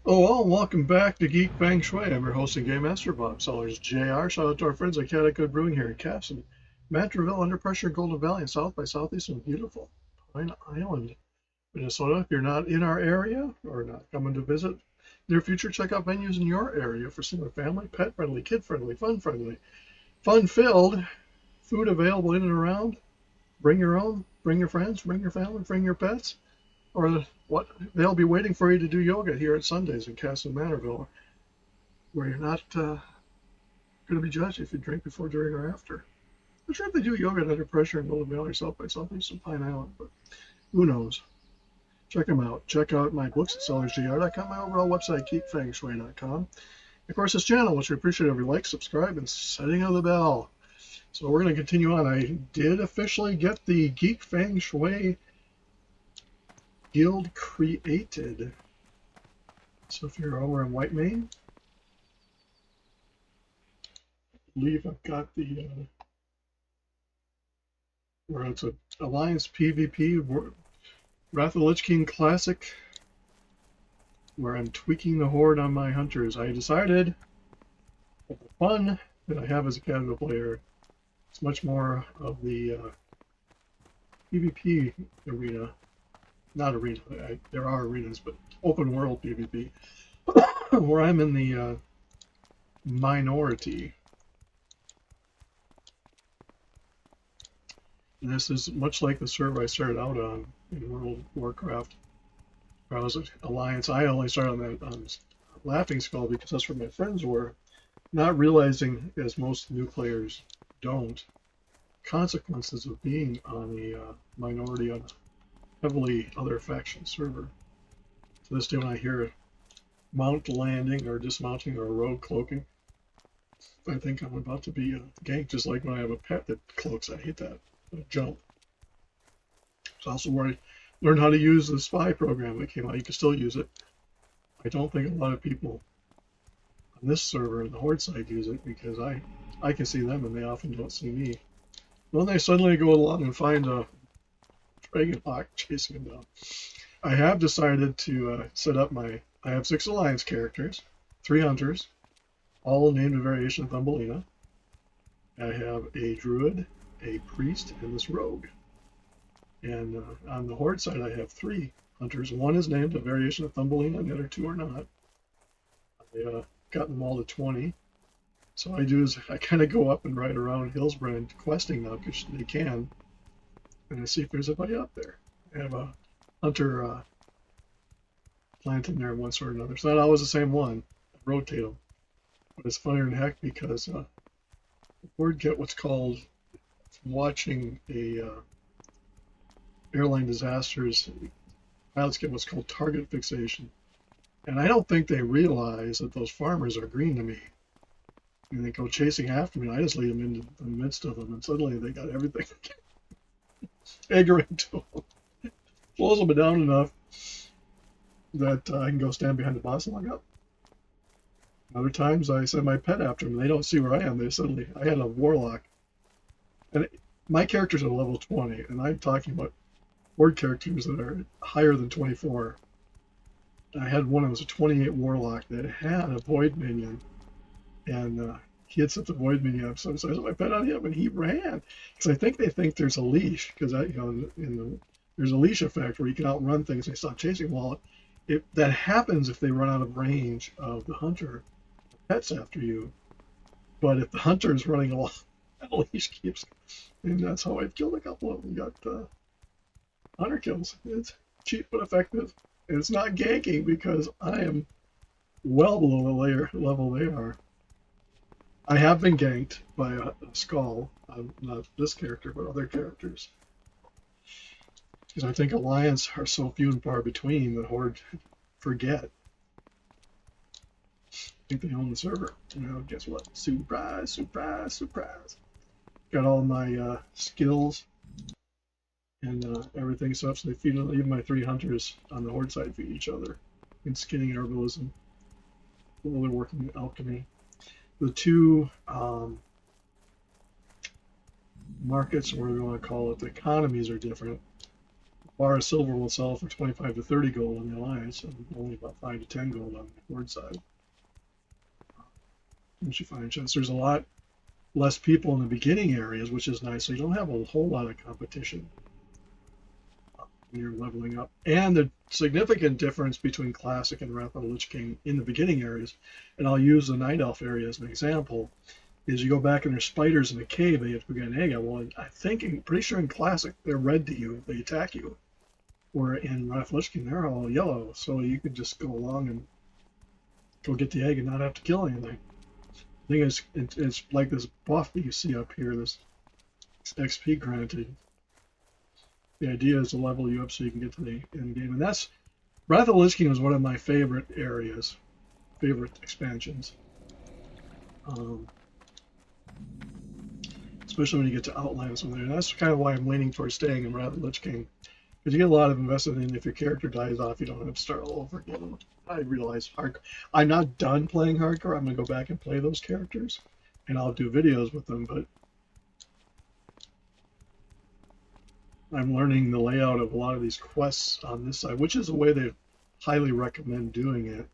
Oh, well, welcome back to Geek Feng Shui. I'm your host and game master, Bob Sellers JR. Shout out to our friends at Cat Good Brewing here in Casson, Mantorville, Under Pressure, Golden Valley, and South by Southeast and beautiful Pine Island, Minnesota. If you're not in our area or not coming to visit near future, check out venues in your area for similar family, pet friendly, kid friendly, fun filled, food available in and around. Bring your own, bring your friends, bring your family, bring your pets. Or what they'll be waiting for you to do yoga here at Sundays in Castle Manorville, where you're not going to be judged if you drink before, during, or after. I'm sure if they do yoga under pressure in Golden Valley or South by Southeast and Pine Island, but who knows? Check them out. Check out my books at sellersgr.com, my overall website, geekfengshui.com. Of course, this channel, which we appreciate every like, subscribe, and setting of the bell. So we're going to continue on. I did officially get the Geek Feng Shui Guild created. So if you're over in Whitemane, I believe I've got the where it's a Alliance PvP Wrath of the Lich King Classic, where I'm tweaking the horde on my hunters. I decided that the fun that I have as a casual player, it's much more of the PvP arena. Not arena, there are arenas, but open world PvP, where I'm in the minority. And this is much like the server I started out on in World of Warcraft. Where I was at Alliance. I only started on that on Laughing Skull because that's where my friends were, not realizing, as most new players don't, consequences of being on a minority on a heavily other faction server. To this day, when I hear mount landing or dismounting or rogue cloaking, I think I'm about to be ganked, just like when I have a pet that cloaks. I hate that. Jump. It's also where I learned how to use the spy program that came out. You can still use it. I don't think a lot of people on this server and the Horde side use it because I can see them and they often don't see me. Then they suddenly go along and find a Dragon Hawk chasing them down. I have decided to set up I have 6 Alliance characters, 3 Hunters, all named a variation of Thumbelina. I have a Druid, a Priest, and this Rogue. And on the Horde side, I have 3 Hunters. One is named a variation of Thumbelina, and the other 2 are not. I got them all to 20. So what I do is I kind of go up and ride around Hillsbrand questing now because they can, and I see if there's anybody out there. I have a Hunter plant in there of one sort or another. It's not always the same one. I rotate them. But it's funnier than heck because the Horde get what's called, watching a airline disasters, pilots get what's called target fixation. And I don't think they realize that those farmers are green to me. And they go chasing after me, and I just lead them into the midst of them, and suddenly they got everything aggroing to them. Slows them down enough that I can go stand behind the boss and log up. Other times I send my pet after them, and they don't see where I am. I had a Warlock. And my characters are level 20, and I'm talking about Horde characters that are higher than 24. I had one that was a 28 Warlock that had a Void minion, and he had set the Void minion up, so I set my pet on him, and he ran. Because I think they think there's a leash, because there's a leash effect where you can outrun things and they stop chasing. Well, that happens if they run out of range of the hunter. The pet's after you, but if the hunter is running along, that leash keeps. And that's how I've killed a couple of them. Got hunter kills. It's cheap but effective. And it's not ganking because I am well below the level they are. I have been ganked by a skull. Not this character, but other characters. Because I think Alliance are so few and far between that Horde forget. I think they own the server. Guess what? Surprise, surprise, surprise. Got all my skills and everything set up so they feed, even my 3 Hunters on the Horde side feed each other in skinning herbalism while they're working alchemy. The 2 markets, or whatever you want to call it, the economies are different. bar of silver will sell for 25 to 30 gold on the Alliance, and only about 5 to 10 gold on the Horde side. Once you find chests, there's a lot less people in the beginning areas, which is nice. So you don't have a whole lot of competition when you're leveling up. And the significant difference between Classic and Wrath of the Lich King in the beginning areas, and I'll use the Night Elf area as an example, is you go back and there's spiders in a cave and you have to go get an egg. Well, pretty sure in Classic they're red to you if they attack you. Or in Wrath of the Lich King they're all yellow, so you could just go along and go get the egg and not have to kill anything. The thing is, it's like this buff that you see up here, this XP granted. The idea is to level you up so you can get to the end game. And that's, Wrath of the Lich King is one of my favorite areas, favorite expansions. Especially when you get to Outlands from there. And that's kind of why I'm leaning towards staying in Wrath of the Lich King. Because you get a lot of investment in. If your character dies off, you don't have to start all over again. I realize I'm not done playing hardcore. I'm going to go back and play those characters. And I'll do videos with them, but I'm learning the layout of a lot of these quests on this side, which is a way they highly recommend doing it.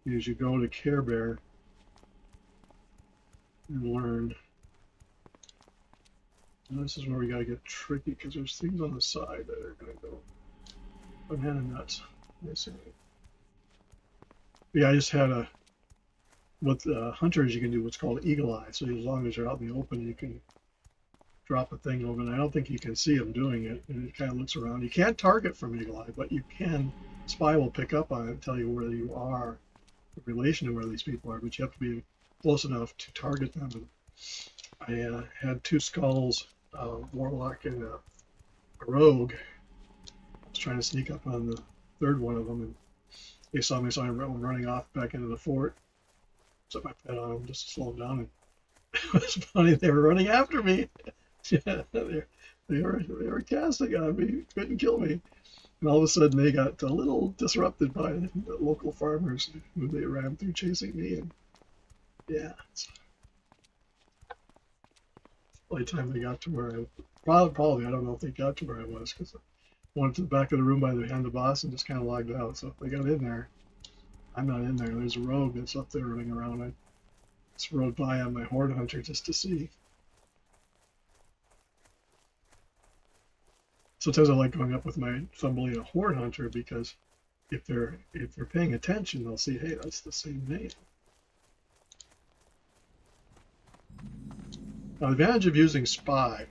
Is you go to Care Bear and learn. And this is where we got to get tricky because there's things on the side that are going to go banana nuts. Yeah, I just had with hunters you can do what's called eagle eye. So as long as you're out in the open, you can drop a thing over, and I don't think you can see them doing it. And it kind of looks around. You can't target from eagle eye, but you can. Spy will pick up on it and tell you where you are in relation to where these people are. But you have to be close enough to target them. And I had 2 skulls, warlock and a rogue. I was trying to sneak up on the 3rd one of them, and they saw me, so I went running off back into the fort. Set my pet on them just to slow them down, and it was funny. They were running after me. Yeah, they were casting on me, couldn't kill me. And all of a sudden, they got a little disrupted by the local farmers who they ran through chasing me, and yeah. By the time they got to where probably I don't know if they got to where I was because I went to the back of the room by behind the boss and just kind of logged out. So if they got in there, I'm not in there. There's a rogue that's up there running around. I just rode by on my Horde Hunter just to see. Sometimes I like going up with my Thumbelina Horde Hunter because if they're paying attention, they'll see, hey, that's the same name. Now, the advantage of using Spy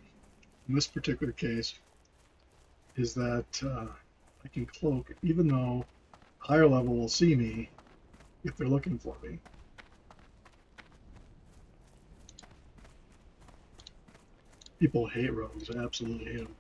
in this particular case is that I can cloak, even though higher level will see me if they're looking for me. People hate rogues. I absolutely hate them.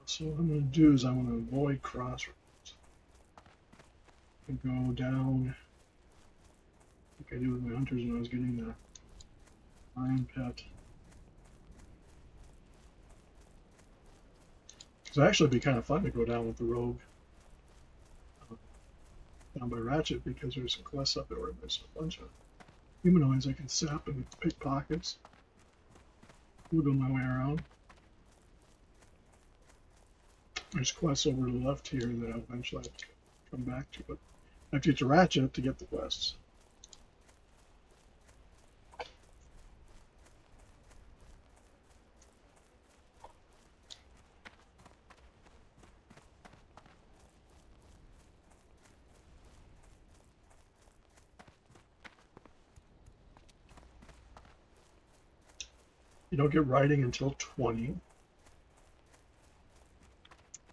So what I'm going to do is I'm going to avoid crossroads and go down like I do with my hunters when I was getting the lion pet. Because actually it'd be kind of fun to go down with the rogue down by Ratchet because there's some quests up there where there's a bunch of humanoids I can sap and pick pockets. Wiggle my way around. There's quests over to the left here that I'll eventually have to come back to, but I have to get to Ratchet to get the quests. You don't get riding until 20.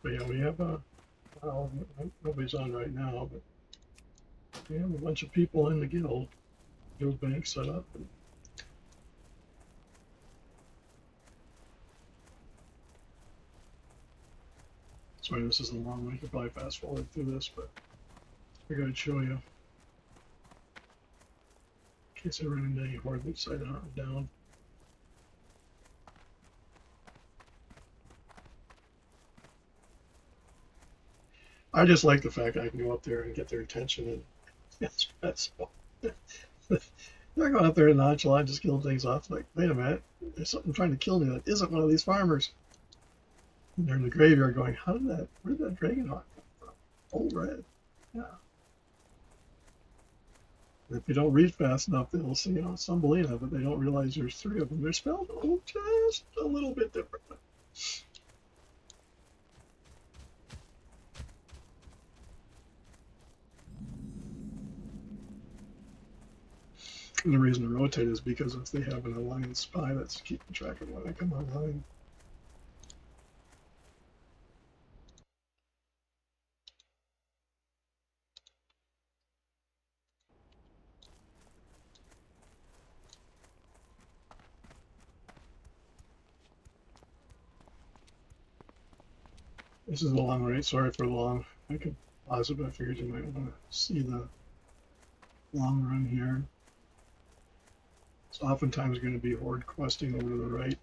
But yeah, we have well, nobody's on right now, but We have a bunch of people in the guild bank set up. Sorry, this is a long one. I could probably fast forward through this, but I gotta show you in case I run into any horde that side down. I just like the fact I can go up there and get their attention, and that's they're going up there and nonchalant, just killing things off. Like, wait a minute, there's something trying to kill me that isn't one of these farmers. And they're in the graveyard going, where did that dragon hawk come from? Old red. Yeah. And if you don't read fast enough, they'll see, Thumbelina, but they don't realize there's three of them. They're spelled just a little bit differently. And the reason to rotate is because if they have an alliance spy, that's keeping track of when I come online. This is a long rate. Sorry for the long. I could pause it, but I figured you might want to see the long run here. It's oftentimes going to be horde questing over to the right.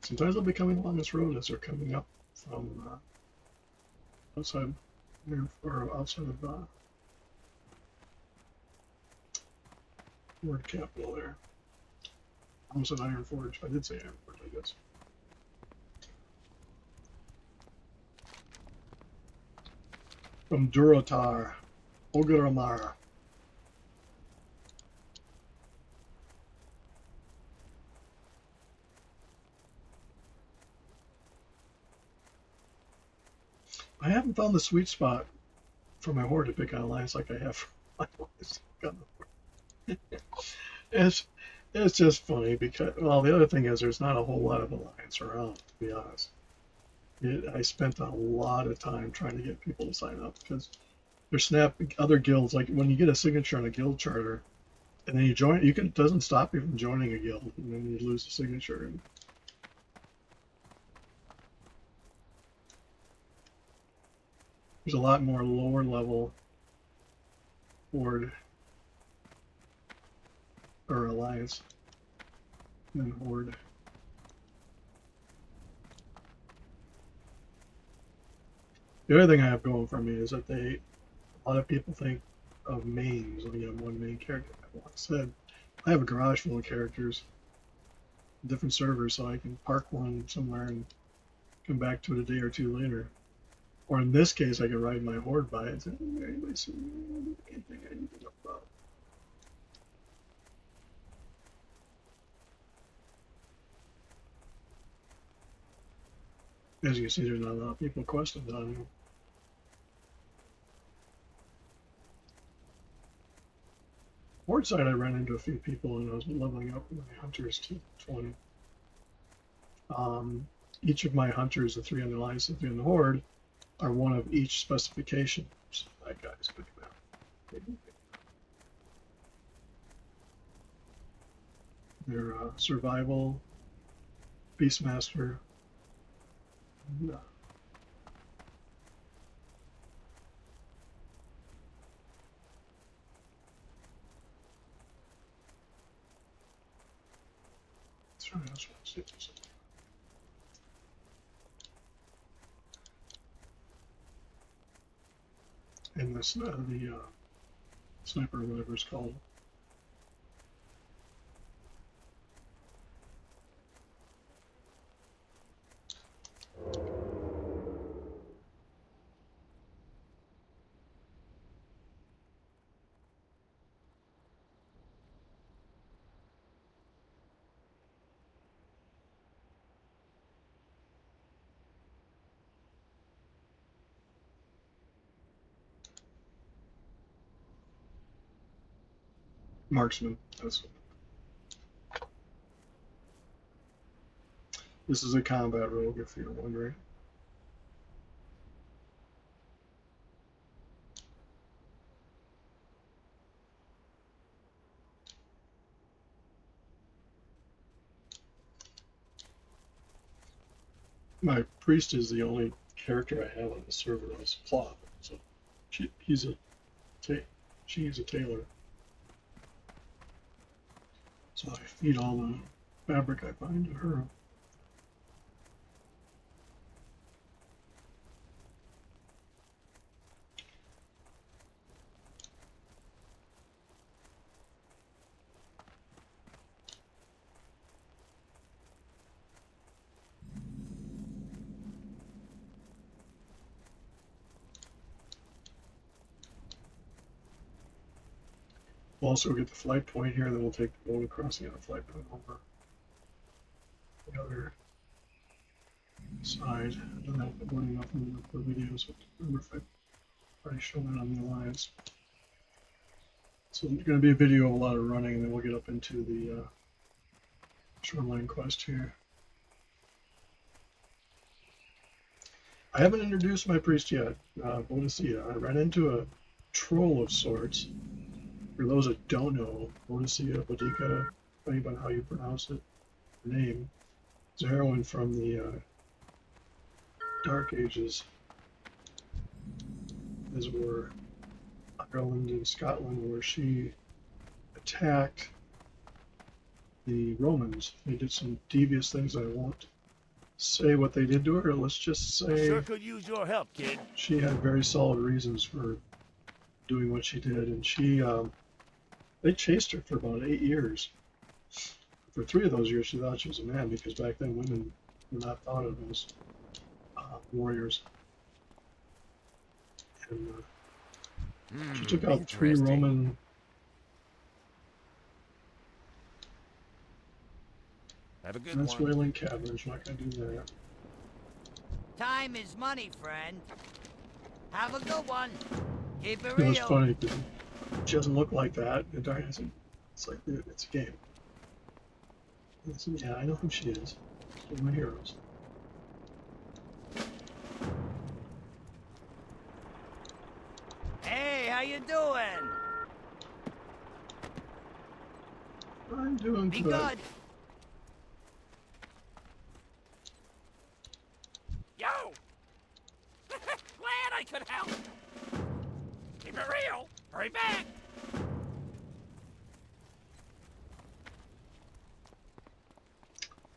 Sometimes they'll be coming along this road as they're coming up from outside of Horde capital there. Almost an Iron Forge. I did say Iron Forge, I guess. From Durotar, Ogaramar. I haven't found the sweet spot for my horde to pick on alliance like I have for my alliance. It's just funny because, well, the other thing is there's not a whole lot of alliance around, to be honest. I spent a lot of time trying to get people to sign up because there's other guilds. Like when you get a signature on a guild charter, and then you join, it doesn't stop you from joining a guild, and then you lose the signature. And there's a lot more lower level horde or alliance than horde. The other thing I have going for me is that a lot of people think of mains when you have one main character. Like I said, I have a garage full of characters, different servers, so I can park one somewhere and come back to it a day or two later. Or in this case, I can ride my horde by it and say, hey, anybody see anything I need to know about? As you can see, there's not a lot of people questing on you. Horde side, I ran into a few people and I was leveling up my hunters to 20. Each of my hunters, the 3 on the alliance and 3 on the horde, are one of each specification. So that guy's good now. They're survival, beastmaster, and this the sniper, whatever it's called. Marksman. This is a combat rogue, if you're wondering. My priest is the only character I have on the server as cloth. So he's a she's a tailor. So I feed all the fabric I find to her. We'll also get the flight point here, and then we'll take the boat across the other flight point over the other side. I don't have the morning enough in the videos, but remember if I already shown that on the Alliance. So there's going to be a video of a lot of running, and then we'll get up into the shoreline quest here. I haven't introduced my priest yet, Bodicea. I ran into a troll of sorts. For those that don't know, Bodicea, Bodica, depending on how you pronounce it, her name, is a heroine from the Dark Ages, as were Ireland and Scotland, where she attacked the Romans. They did some devious things. I won't say what they did to her. Let's just say sure could use your help, kid. She had very solid reasons for doing what she did, and they chased her for about 8 years. For 3 of those years, she thought she was a man, because back then women were not thought of as warriors. And she took out 3 Roman. Have a good Venezuelan caverns. Not going to do that. Time is money, friend. Have a good one. Keep it It real. was funny because she doesn't look like that. And Diane said, "It's like it's a game." And I said, "Yeah, I know who she is. She's one of my heroes." Hey, how you doing? I'm doing Be good. good. Yo! Glad I could help. Keep it real. Hurry back.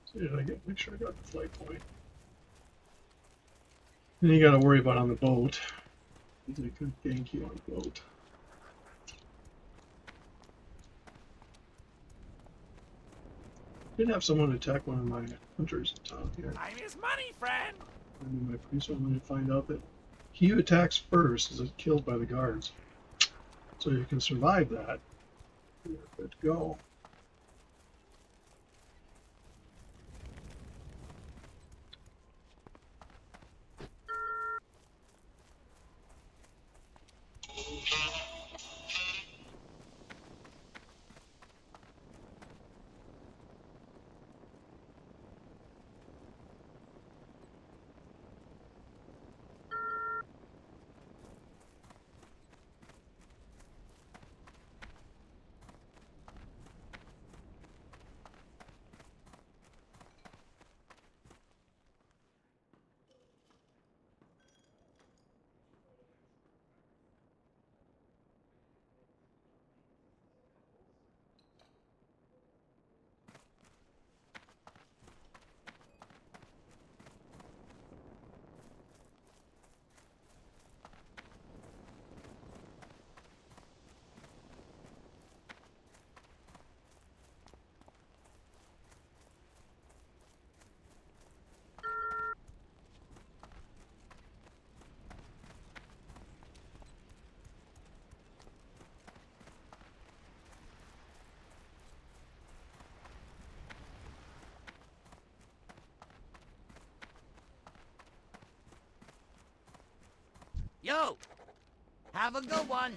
So did I make sure I got the flight point? Then you got to worry about on the boat. They could gank you on the boat. Did have someone attack one of my hunters in town here. Time is money, friend. And my priest wanted to find out that he who attacks first is killed by the guards. So you can survive that. You're good to go. Yo, have a good one.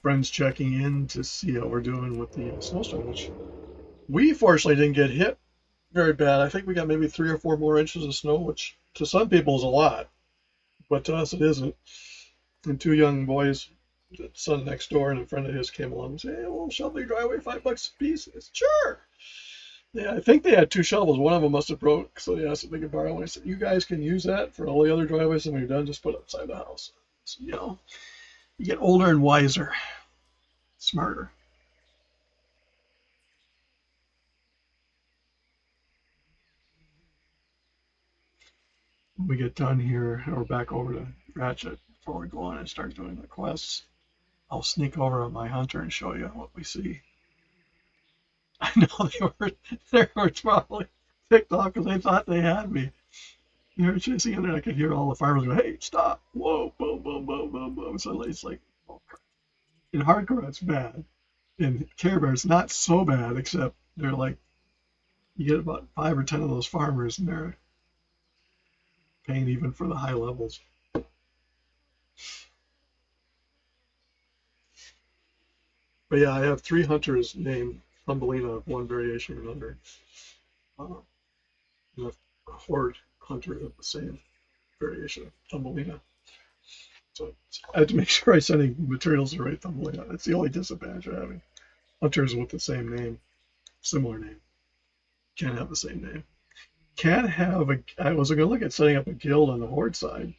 Friends checking in to see how we're doing with the snowstorm, which we fortunately didn't get hit very bad. I think we got maybe 3 or 4 more inches of snow, which to some people is a lot, but to us it isn't. And two young boys, the son next door and a friend of his came along and said, "Hey, we'll shovel your driveway, $5 a piece." I said, "Sure." Yeah, I think they had 2 shovels. One of them must have broke, so they asked if they could borrow one. I said, "You guys can use that for all the other driveways, and when you're done, just put it outside the house." So, you get older and wiser, smarter. When we get done here, or back over to Ratchet before we go on and start doing the quests, I'll sneak over on my hunter and show you what we see. I know they were probably ticked off because they thought they had me. They were chasing it, and I could hear all the farmers go, "Hey, stop! Whoa, boom, boom, boom, boom, boom." So it's like, oh, crap. In hardcore, it's bad. In Care Bear, it's not so bad, except they're like, you get about 5 or 10 of those farmers, and they're paying even for the high levels. But yeah, I have 3 hunters named Thumbelina, one variation or another. And a horde hunter of the same variation of Thumbelina. So I have to make sure I send materials to the right Thumbelina. That's the only disadvantage of having hunters with the same name, similar name. Can't have the same name. I was going to look at setting up a guild on the horde side,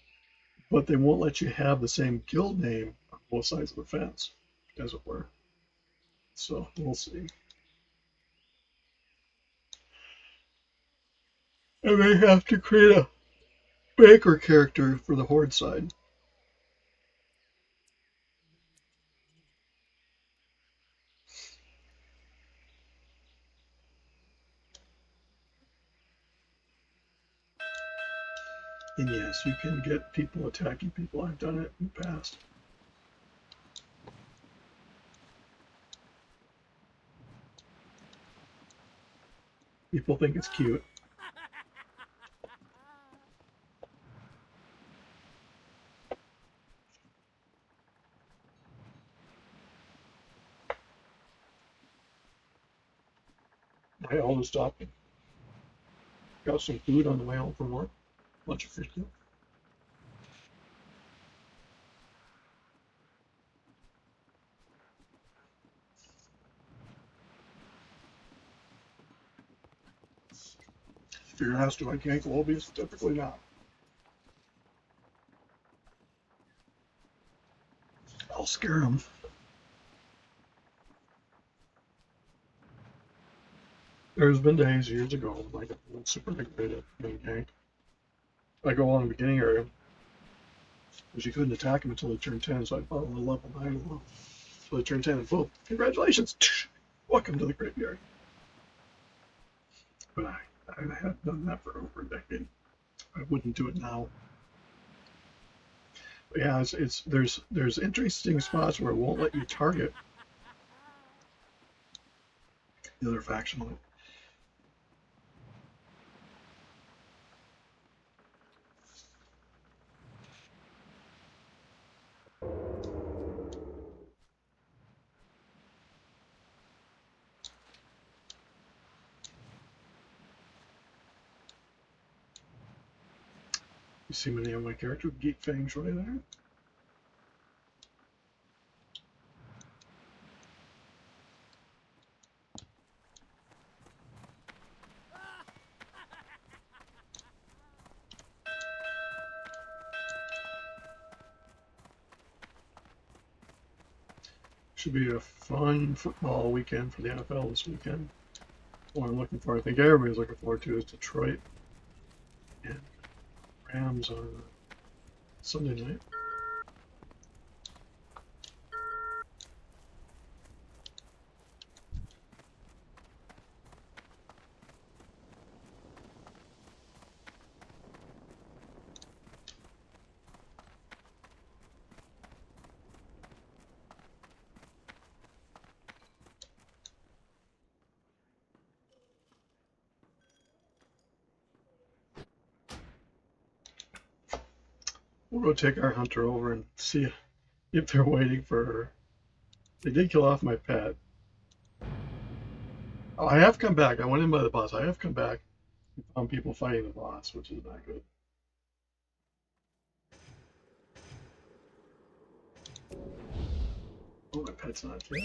but they won't let you have the same guild name on both sides of the fence, as it were. So we'll see. I may have to create a baker character for the horde side. And yes, you can get people attacking people. I've done it in the past. People think it's cute. I almost stopped. Got some food on the way home from work. Bunch of fish. If you're asked, do I gank lobies? Typically not. I'll scare them. There's been days years ago, like when super big beta being ganked. I go on in the beginning area, because you couldn't attack them until they turned 10, so I fought on the level 9 level. So they turn 10 and boom, congratulations! Welcome to the graveyard. But I have done that for over a decade. I wouldn't do it now. But yeah, there's interesting spots where it won't let you target the other faction. You see my name of my character, Geek, Feng, Shui there? Should be a fun football weekend for the NFL this weekend. What I'm looking for, I think everybody's looking forward to, is Detroit and Rams on Sunday night. We'll go take our hunter over and see if they're waiting for her. They did kill off my pet. Oh, I have come back. I went in by the boss. I have come back and found people fighting the boss, which is not good. Oh, my pet's not dead.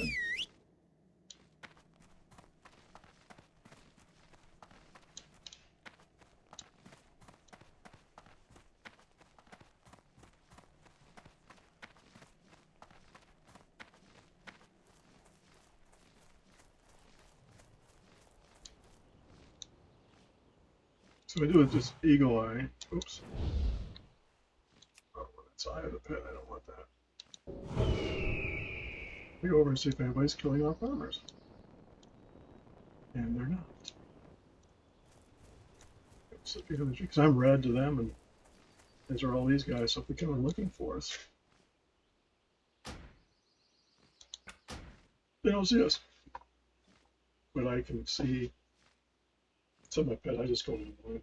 So I do with this eagle eye. Oops. Oh, that's eye of the pet. I don't want that. We go over and see if anybody's killing off farmers. And they're not. Because I'm red to them, and these are all these guys, so if they come in looking for us, they don't see us. But I can see. It's on my pet. I just go to the blind.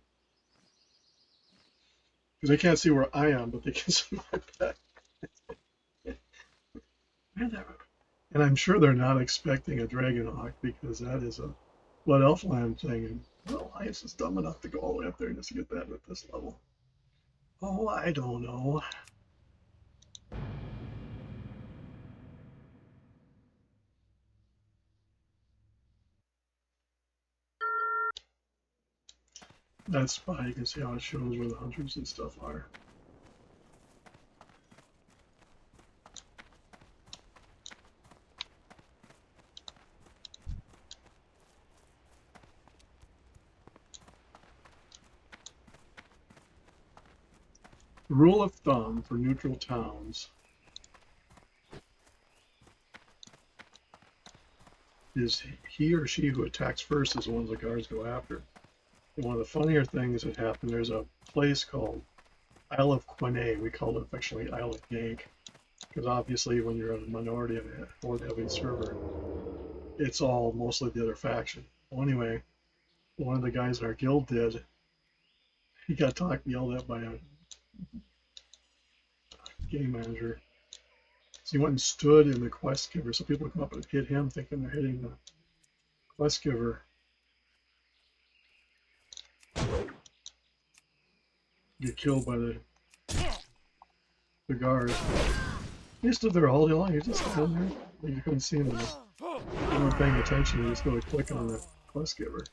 Because they can't see where I am, but they can see my pet. And I'm sure they're not expecting a Dragonhawk, because that is a Blood Elf Land thing. And well, Alliance is dumb enough to go all the way up there just to get that at this level. Oh, I don't know. That spot, you can see how it shows where the hunters and stuff are. The rule of thumb for neutral towns is he or she who attacks first is the ones the guards go after. And one of the funnier things that happened, there's a place called Isle of Quinay. We call it affectionately Isle of Gank, because obviously when you're in a minority of a horde-heavy server, it's all mostly the other faction. Well, anyway, one of the guys in our guild did. He got yelled at by a game manager. So he went and stood in the quest giver, so people would come up and hit him thinking they're hitting the quest giver. Get killed by the guard. He stood there all day long. He just stood there. You couldn't see him. They weren't paying attention. They just go to click on the quest giver.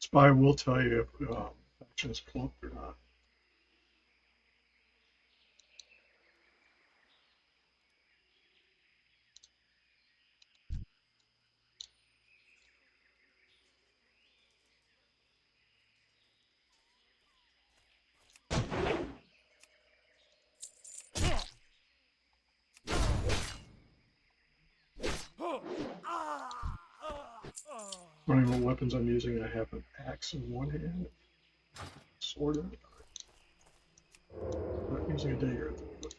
Spy will tell you if action is cloaked or not. Running what weapons I'm using, I have an axe in one hand, sword in it. Not using a dagger at the moment.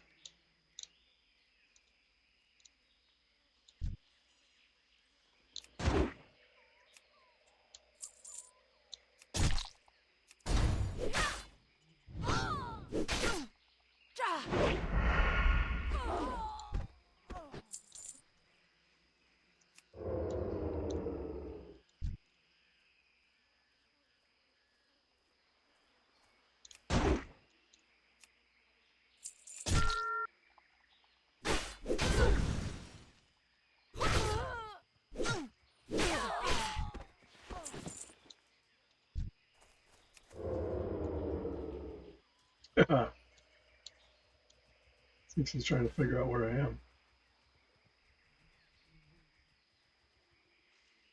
Thinks he's trying to figure out where I am.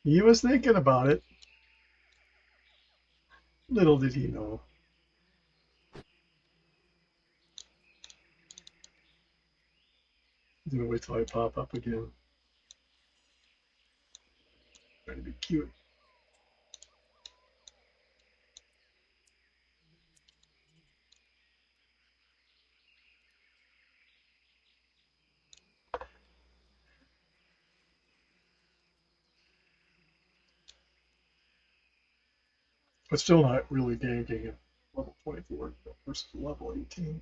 He was thinking about it. Little did he know. He's gonna wait till I pop up again. Trying to be cute. But still not really ganking at level 24 versus level 18.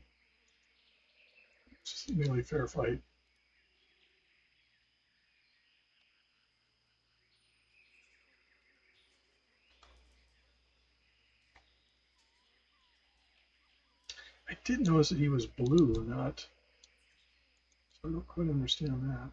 It's just a nearly fair fight. I did notice that he was blue, not. So I don't quite understand that.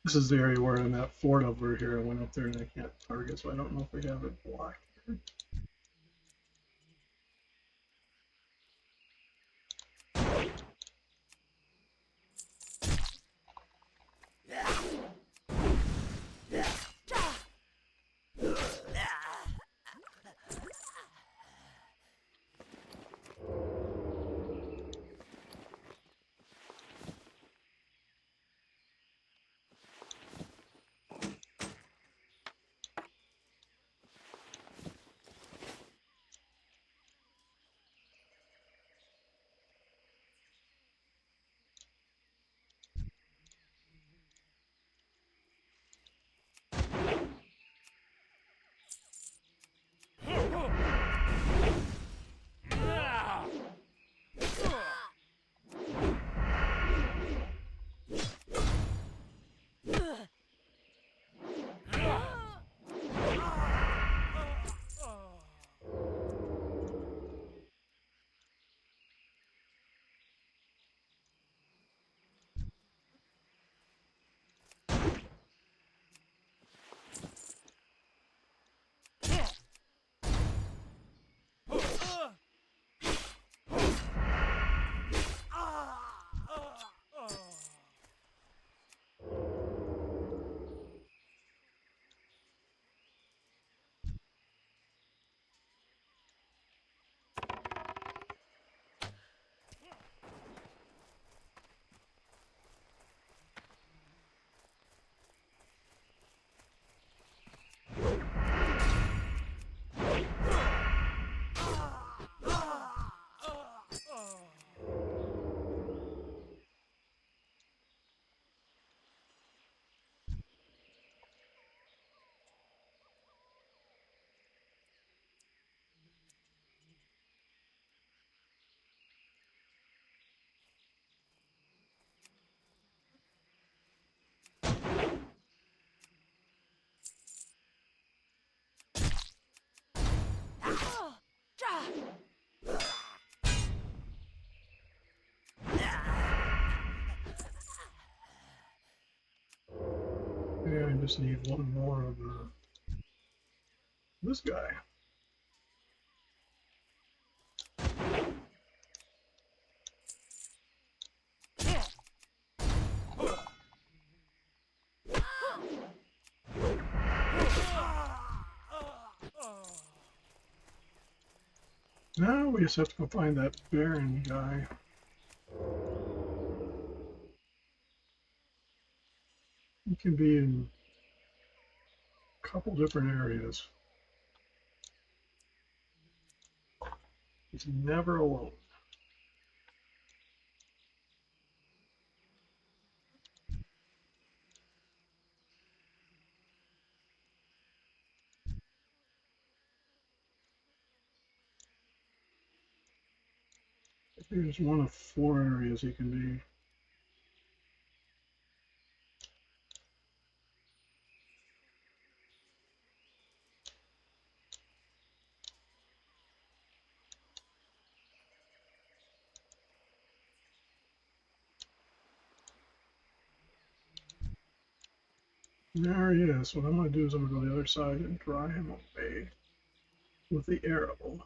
This is the area where in that fort over here, I went up there and I can't target, so I don't know if we have it blocked. just need one more of this guy. Now we just have to go find that Baron guy. He can be in a couple different areas. He's never alone. Here's one of 4 areas he can be. There he is. What I'm going to do is I'm going to go to the other side and dry him away with the arrow.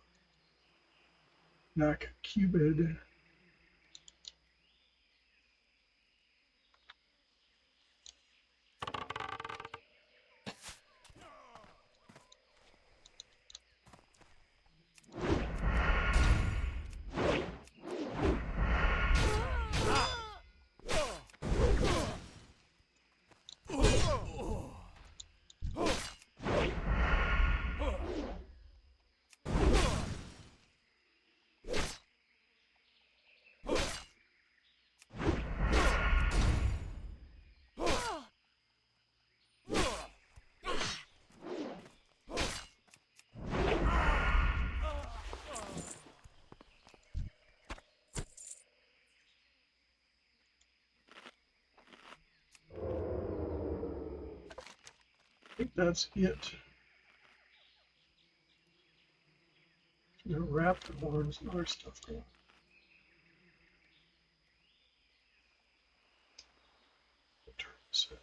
Back Cupid. I think that's it. There are raptor horns and other stuff going on. Turn this in.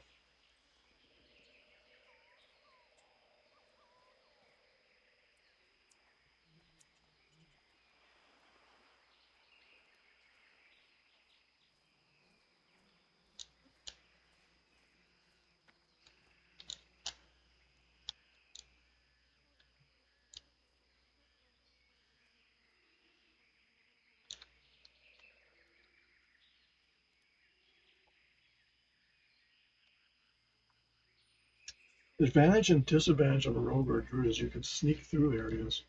The advantage and disadvantage of a rogue or a druid is you can sneak through areas,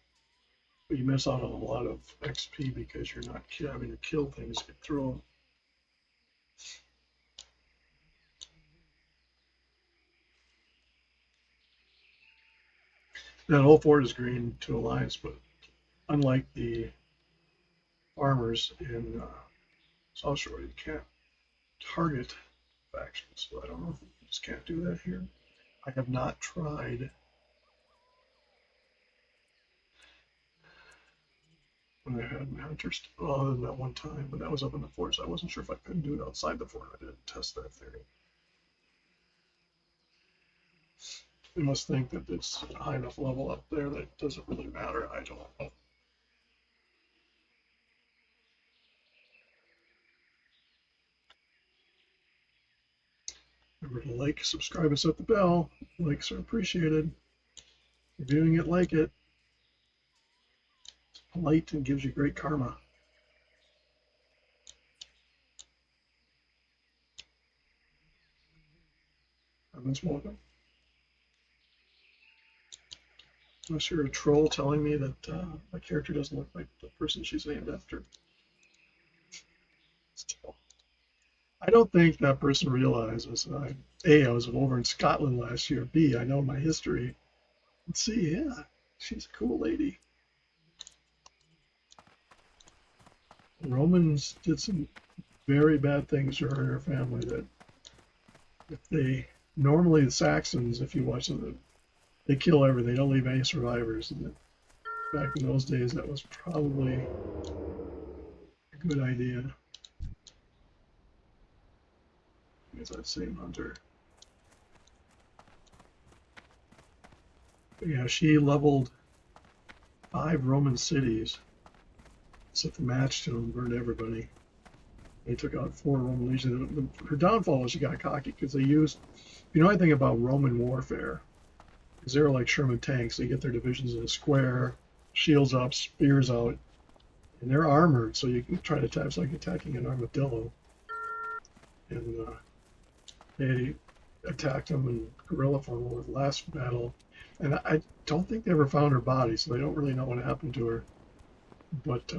but you miss out on a lot of XP because you're not having to kill things you throw them. That whole fort is green to Alliance, but unlike the farmers in South Shore, you can't target factions. So I don't know if you just can't do that here. I have not tried when I had my hunters, other than that one time, but that was up in the fort, so I wasn't sure if I couldn't do it outside the fort. I didn't test that theory. You must think that it's a high enough level up there that it doesn't really matter. I don't know. Remember to like, subscribe, and set the bell. Likes are appreciated. Reviewing it, like it. It's polite and gives you great karma. Everyone's welcome. Unless you're a troll telling me that my character doesn't look like the person she's named after. I don't think that person realizes that I was over in Scotland last year. B, I know my history. And C, yeah, she's a cool lady. The Romans did some very bad things to her and her family that if they, normally the Saxons, if you watch them, they kill everything. They don't leave any survivors. And back in those days, that was probably a good idea. Is that same hunter? Yeah, she leveled 5 Roman cities, set the match to them, burned everybody. They took out 4 Roman legions. Her downfall was she got cocky because they used, if you know anything about Roman warfare, because they were like Sherman tanks. They get their divisions in a square, shields up, spears out, and they're armored, so you can try to attack. It's like attacking an armadillo. And they attacked them in guerrilla form over the last battle. And I don't think they ever found her body, so they don't really know what happened to her. But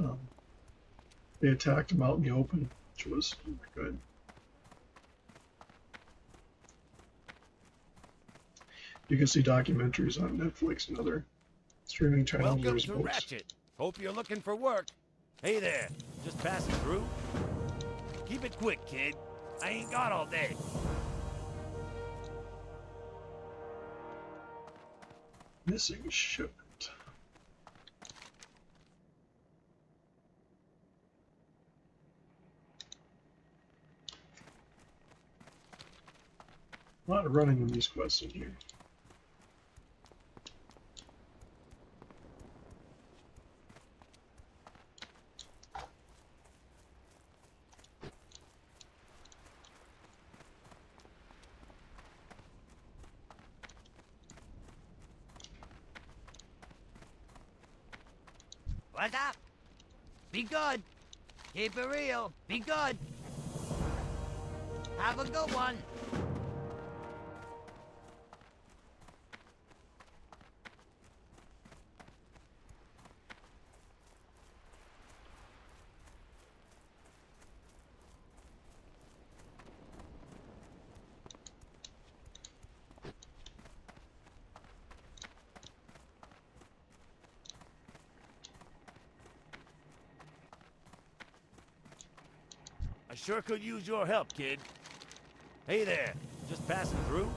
they attacked them out in the open, which was good. You can see documentaries on Netflix and other streaming channels. Welcome There's to books. Ratchet. Hope you're looking for work. Hey there, just passing through. Keep it quick, kid. I ain't got all day. Missing shipment. A lot of running in these quests in here. What's up? Be good. Keep it real. Be good. Have a good one. I sure could use your help, kid. Hey there, just passing through.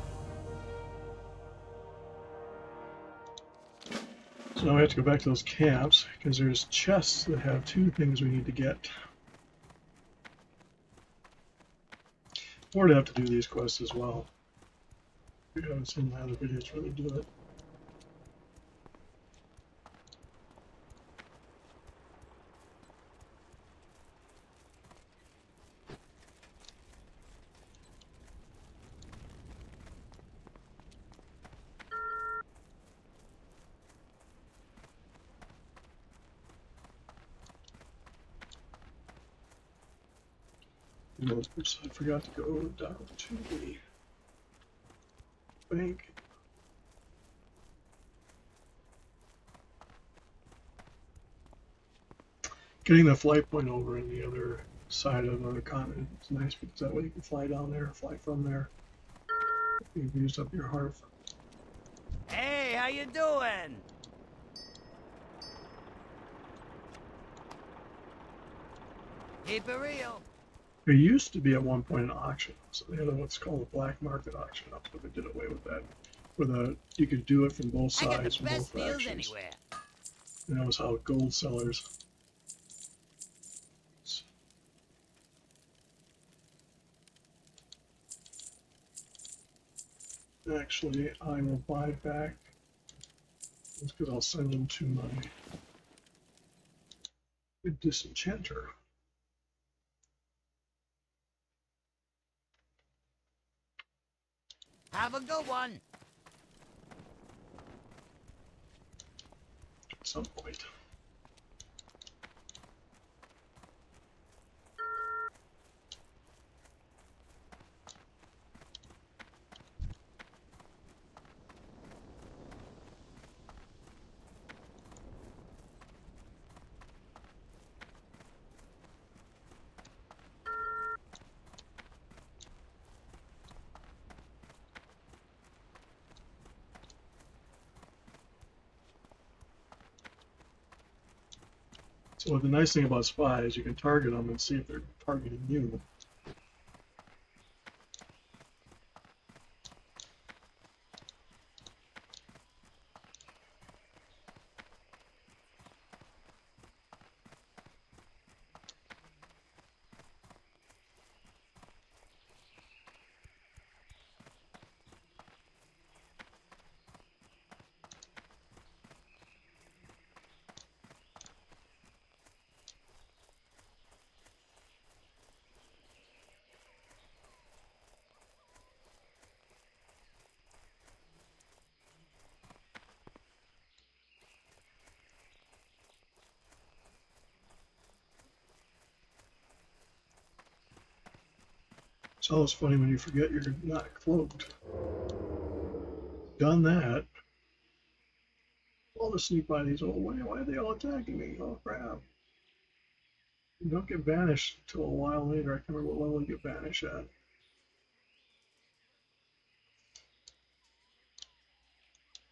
So now we have to go back to those camps because there's chests that have 2 things we need to get. Or to have to do these quests as well. We haven't seen my other videos really do it. Oops, I forgot to go down to the bank. Getting the flight point over in the other side of another continent is nice because that way you can fly down there, fly from there. You've used up your hearth. Hey, how you doing? Keep it real. There used to be at one point an auction, so they had what's called a black market auction up, so they did away with that. Where you could do it from both I got sides, the from both best deals factions. anywhere. And that was how gold sellers. Actually, I will buy back. That's because I'll send them to my disenchanter. Have a good one. At some point. So the nice thing about Spy is you can target them and see if they're targeting you. It's always funny when you forget you're not cloaked. Done that. I'll just sneak by these. Oh, why are they all attacking me? Oh, crap. You don't get banished until a while later. I can't remember what level you get banished at.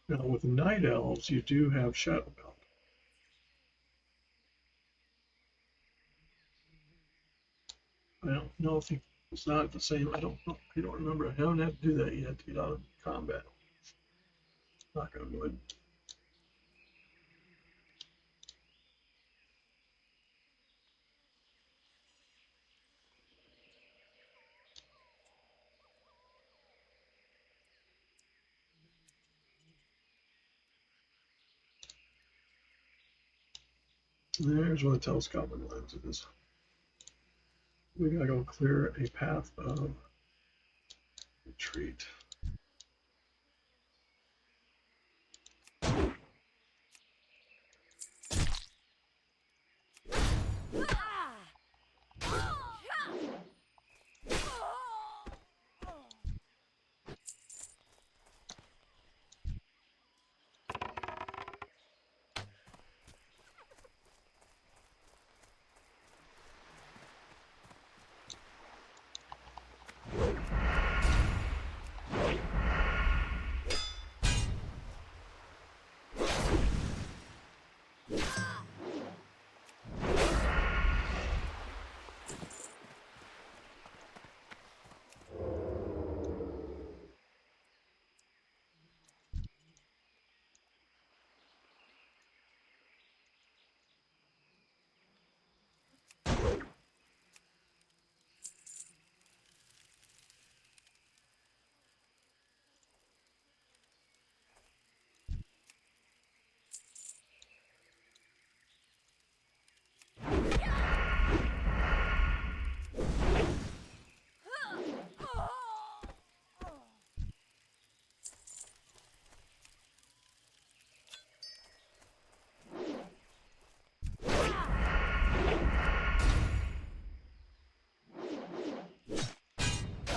Now, with night elves, you do have shadow melt. I don't know if it's not the same. I don't know. I don't remember. I haven't had to do that yet to get out of combat. Knock on wood. There's where the telescopic lens is. We gotta go clear a path of retreat.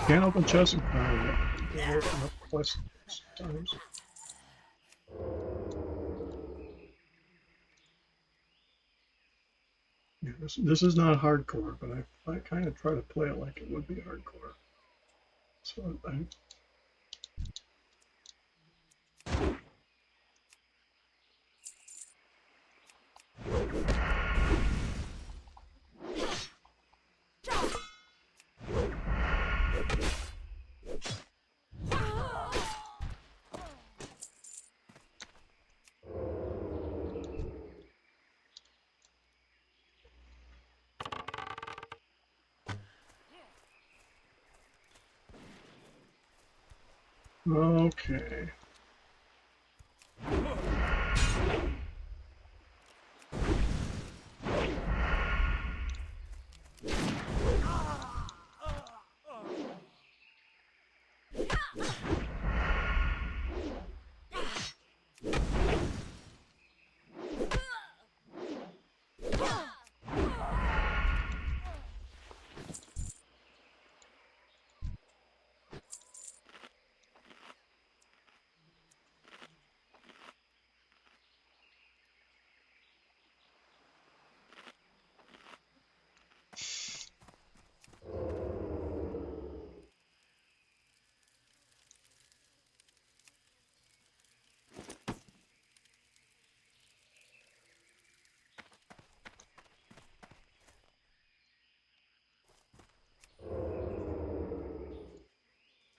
Can't open chests and open up quests sometimes. Yeah, this is not hardcore, but I kind of try to play it like it would be hardcore. So I okay.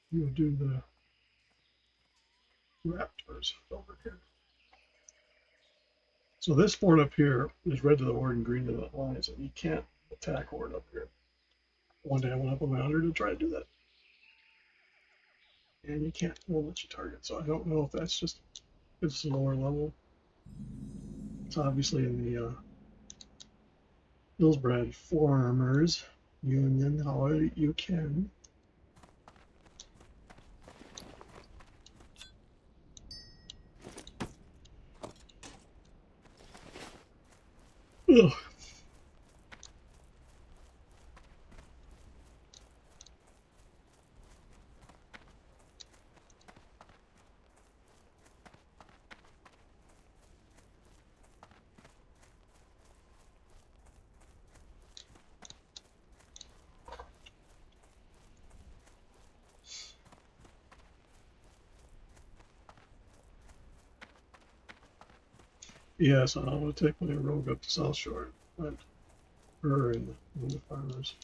We'll do the raptors over here. So this fort up here is red to the horde and green to the alliance, and you can't attack horde up here. One day I went up on my hunter to try to do that, and you can't. It won't let you target. So I don't know if that's just it's a lower level. It's obviously in the Hillsbred Farmers Union. However you can. Ugh. Yes, I'm gonna take my rogue up to South Shore. Went her and the farmers.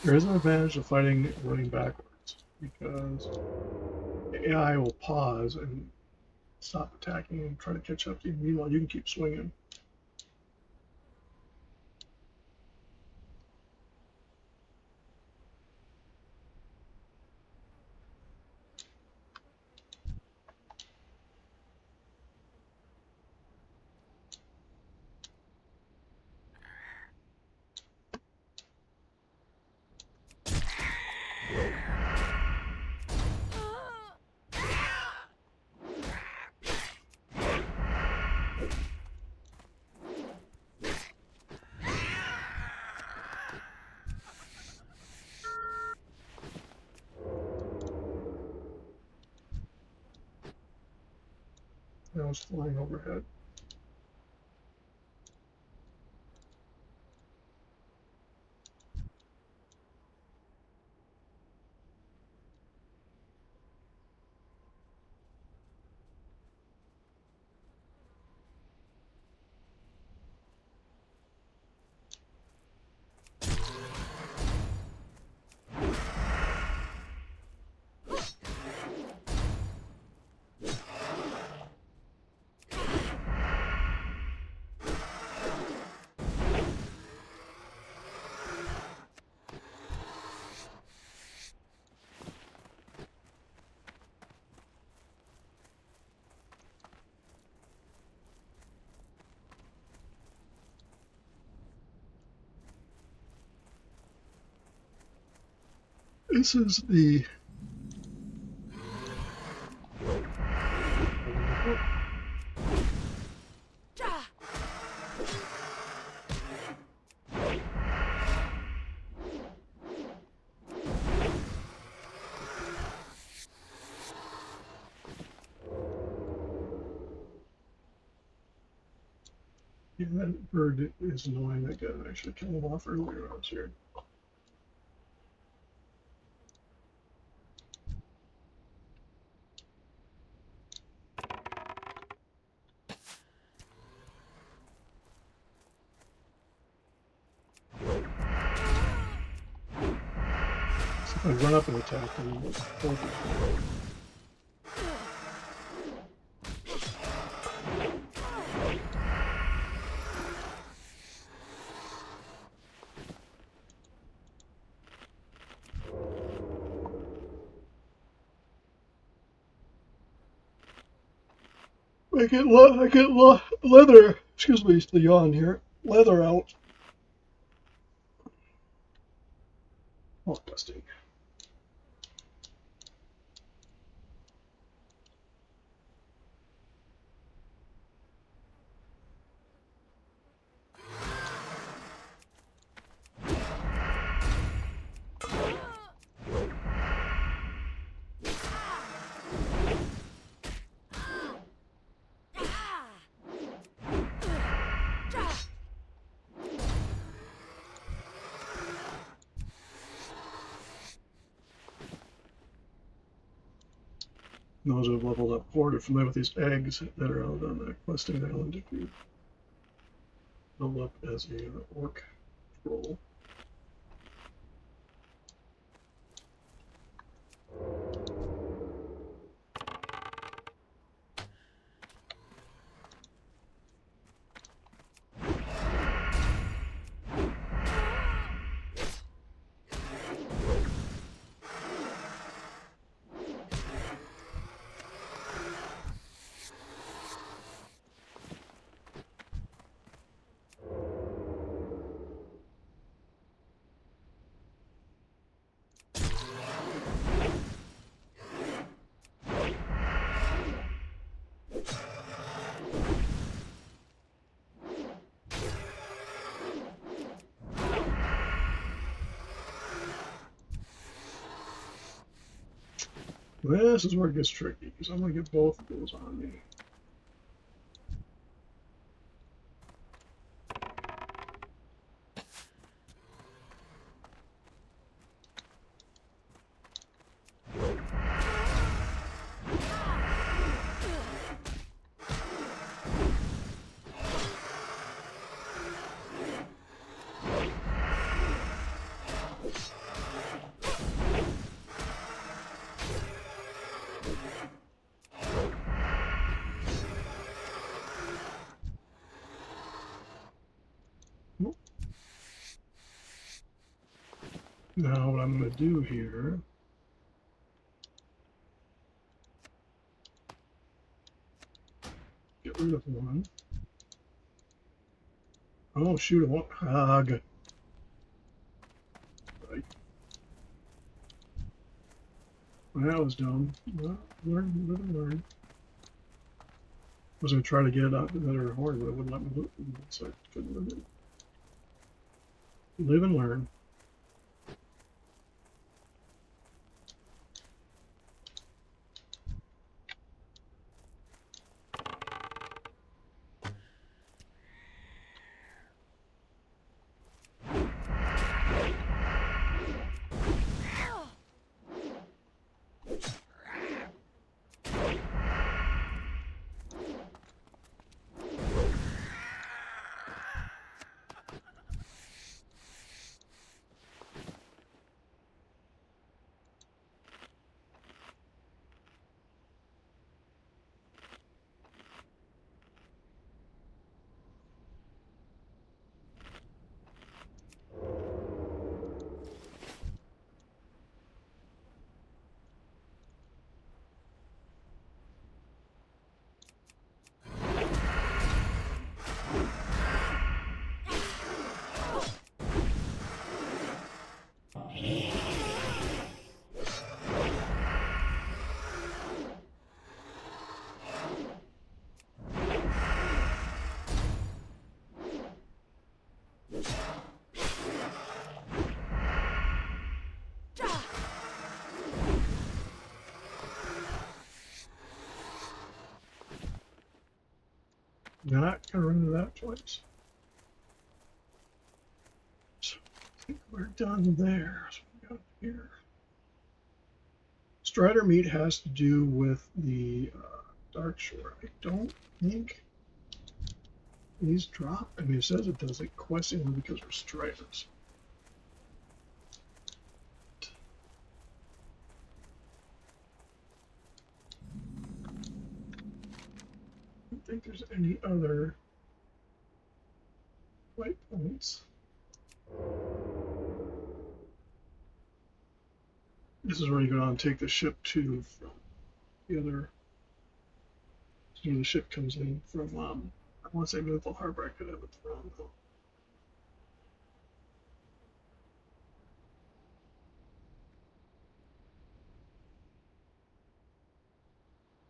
There is an advantage to fighting running backwards because the AI will pause and stop attacking and try to catch up to you. Meanwhile, you can keep swinging. I was flying overhead. This is the yeah, that bird is annoying. That guy actually killed him off earlier when I was here. So if I run up and attack him, it's perfect. I get leather. Excuse me, it's the yawn here. Leather out. Oh, dusting. Those who have leveled up forward are familiar with these eggs that are out on the questing island if you level up as a orc troll. This is where it gets tricky, because I'm going to get both of those on me. Now what I'm going to do here, get rid of one. Oh shoot, I want hog. Right. Well, that was dumb. Well, learn, live and learn. I was going to try to get it out another horn, but it wouldn't let me loot, so I couldn't live it. Live and learn. Not going to run into that twice. So I think we're done there. So we got here. Strider meat has to do with the Dark Shore. I don't think these drop. I mean, it says it does it questingly because we're Striders. I don't think there's any other white points. This is where you go down and take the ship to from the other. This is where the ship comes in from. I want to say Mythical Harbor. I could have it wrong though.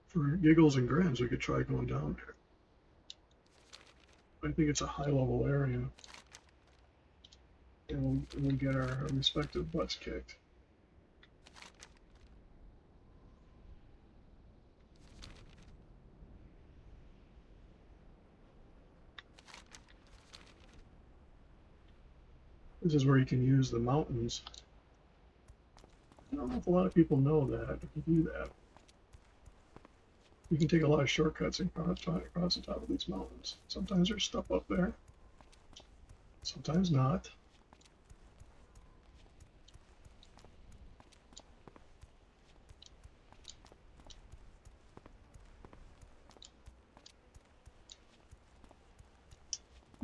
For giggles and grins, we could try going down there. I think it's a high-level area, and we'll get our respective butts kicked. This is where you can use the mountains. I don't know if a lot of people know that. If you do that, you can take a lot of shortcuts and cross the top of these mountains. Sometimes there's stuff up there, sometimes not.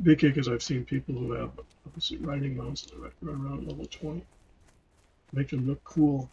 Big kick is I've seen people who have riding mounts that run around level 20, make them look cool.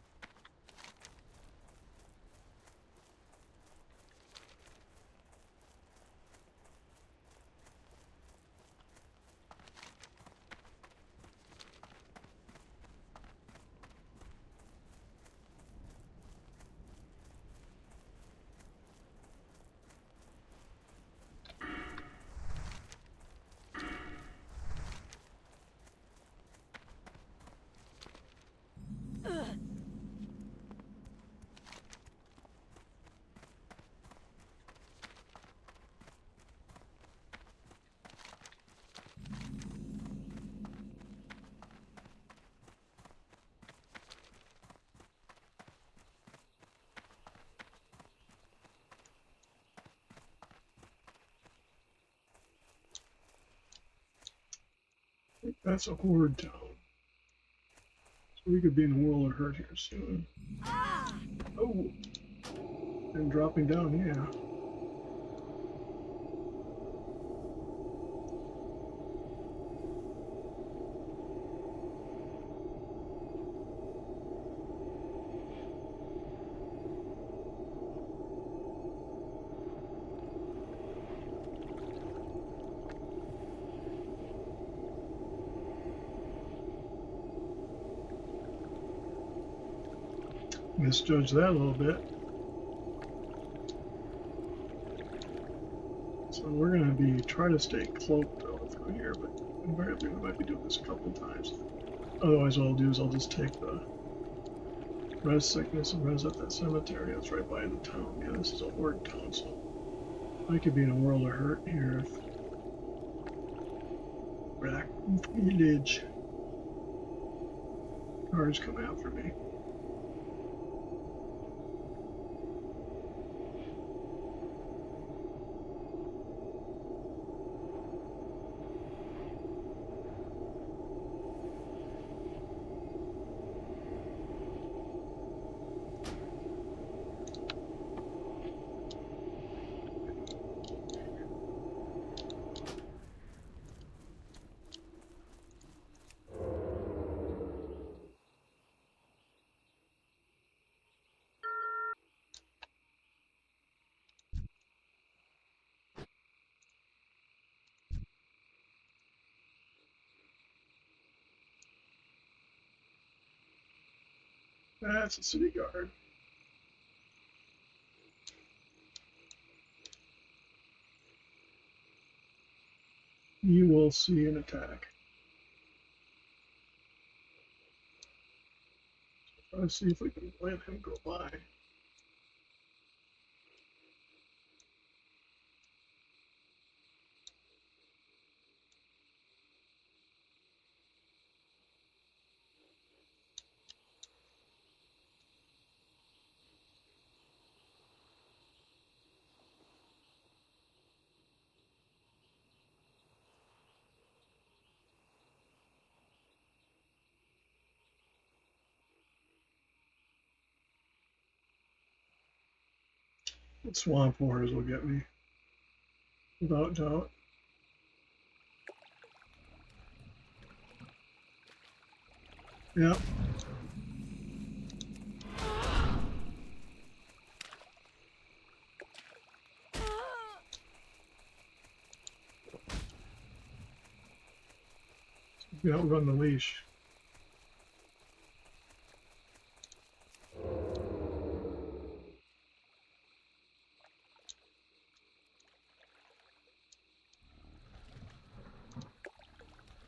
think that's a horde town. So we could be in a world of hurt here soon. Oh, and dropping down, yeah. Misjudged that a little bit. So we're going to be trying to stay cloaked though through here, but invariably we might be doing this a couple times. Otherwise what I'll do is I'll just take the res sickness and res at that cemetery that's right by the town. Yeah, this is a horde town, so I could be in a world of hurt here if Black Village cars come after me. That's a city guard. You will see an attack. Let's see if we can let him go by. The swamp wars will get me, without doubt. Yep. You outrun the leash.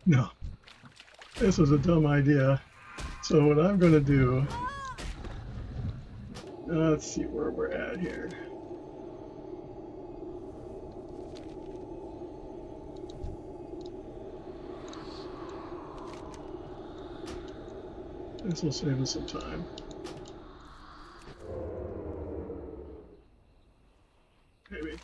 No, this was a dumb idea. So what I'm going to do, let's see where we're at here. This will save us some time. Maybe.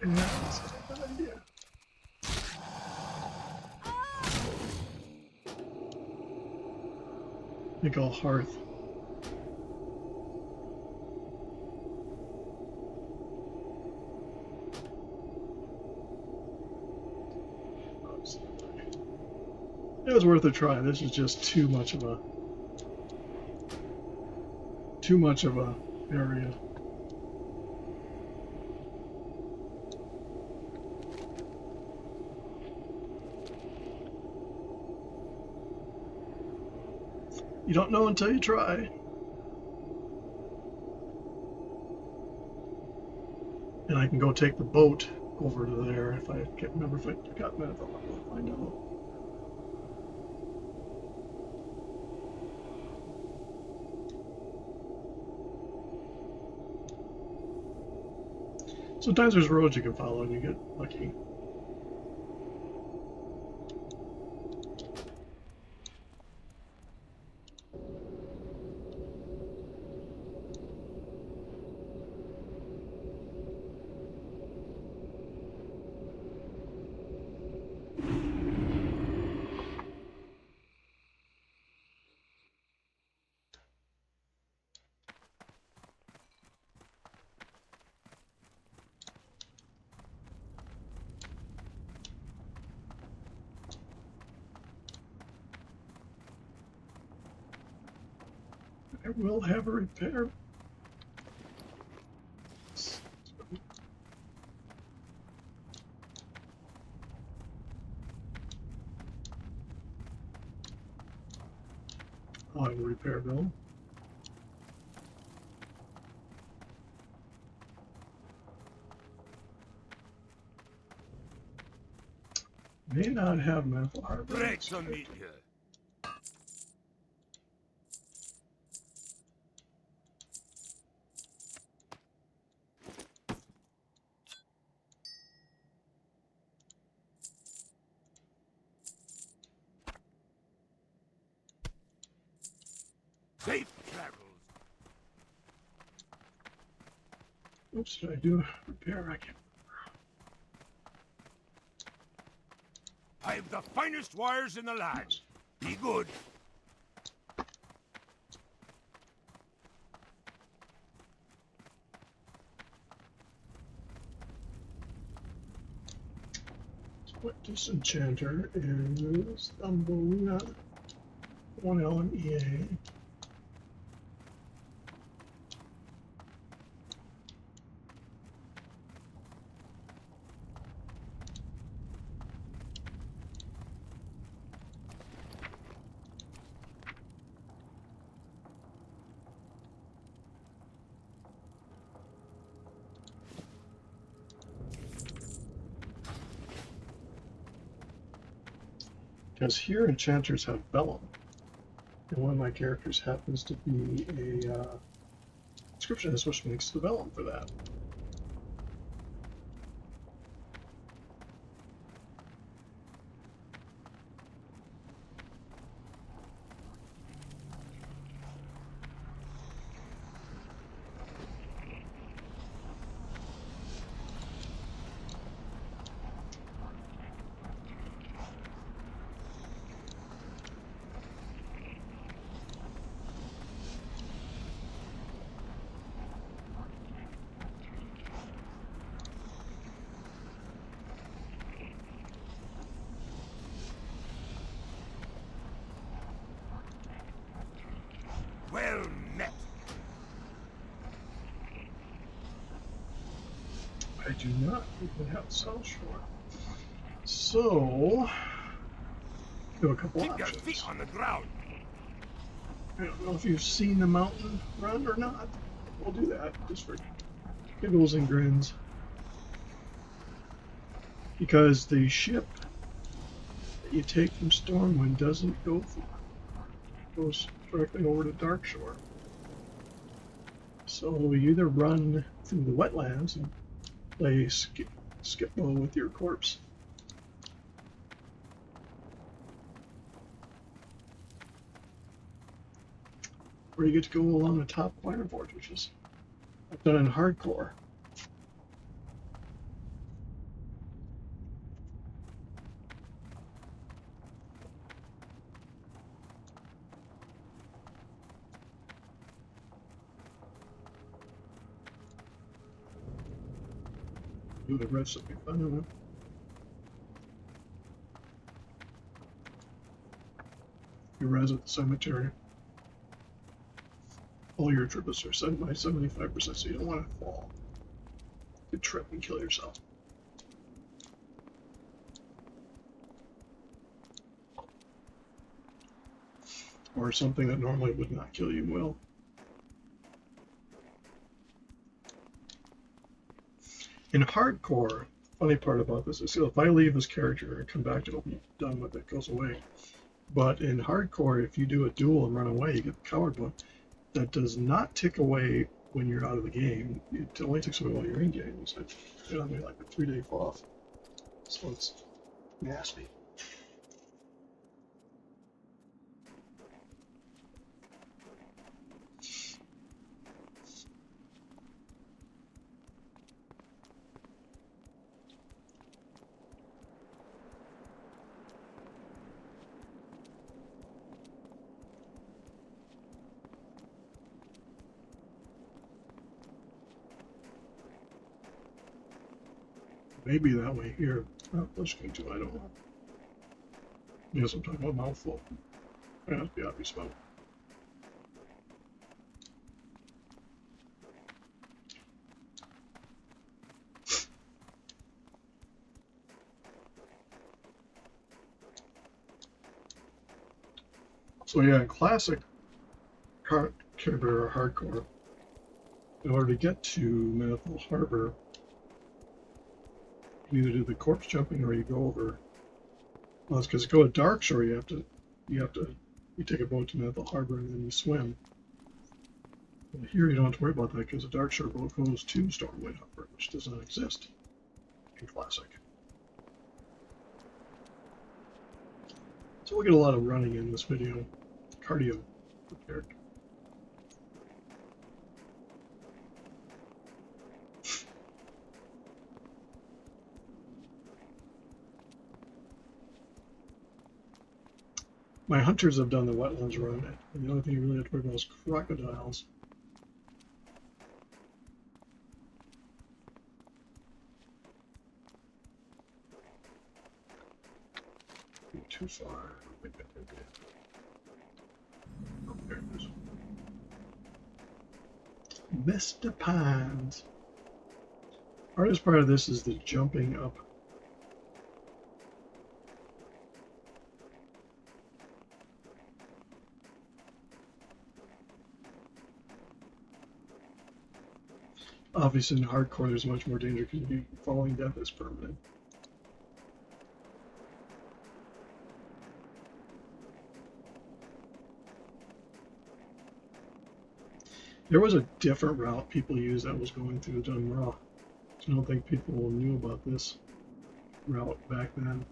Yeah, that's a bad idea. I think I'll hearth. It was worth a try. This is just too much of a area. You don't know until you try. And I can go take the boat over to there if I can't remember if I got that. I'll find out. Sometimes there's roads you can follow and you get lucky. I will have a repair. I'll have a repair bill. May not have medical hardware. Great to meet you. Safe travels. Oops, did I do a repair? I can't. I have the finest wires in the land. Be good. What disenchanter is Thumbelina 1 LMEA. Because here enchanters have vellum, and one of my characters happens to be a inscriptionist, which makes the vellum for that. Well met. I do not even have South Shore. So, do a couple Keep your feet options. on the ground. I don't know if you've seen the mountain run or not. We'll do that just for giggles and grins. Because the ship that you take from Stormwind doesn't go through. It goes directly over to Darkshore. So you either run through the wetlands and play skip bow with your corpse. Or you get to go along the top fireboard, which is I've done in hardcore. Do the recipe. I don't know. You res at the cemetery. All your triples are set by 75%, so you don't want to fall. You trip and kill yourself. Or something that normally would not kill you will. In hardcore, funny part about this is, if I leave this character and come back, it'll be done with it, goes away. But in hardcore, if you do a duel and run away, you get the coward book. That does not tick away when you're out of the game. It only ticks away while you're in game. So it'll be like a 3-day off. So it's nasty. Maybe that way here. Not listening to, I don't know. Yes, I'm talking about mouthful. That must be obvious about. So yeah, in classic Care Hardcore, in order to get to Manethil Harbor, you either do the corpse jumping or you go over. Well, it's because to go to Darkshore, you take a boat to Manethil Harbor and then you swim. But here you don't have to worry about that because the Darkshore boat goes to Stormwind Harbor, which does not exist in classic. So we'll get a lot of running in this video. Cardio prepared. My hunters have done the wetlands run, and the only thing you really have to worry about is crocodiles. Too far. Oh, there it is. Mr. Pines. Hardest part of this is the jumping up. Obviously, in hardcore, there's much more danger because falling death is permanent. There was a different route people used that was going through Dunraw. I don't think people knew about this route back then.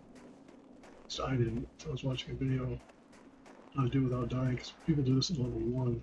So I didn't. I was watching a video how to do it without dying because people do this at level 1.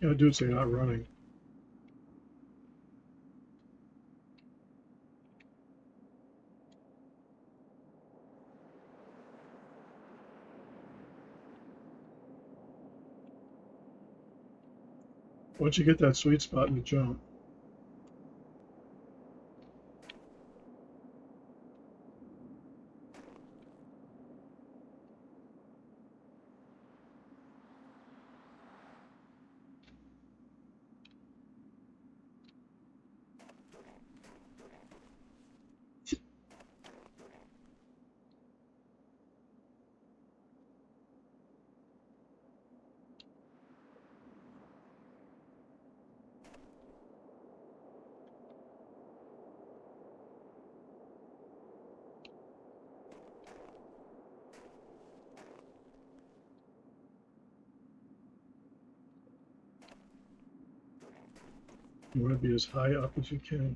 Yeah, do it so you're not running. Once you get that sweet spot in the jump, you want to be as high up as you can.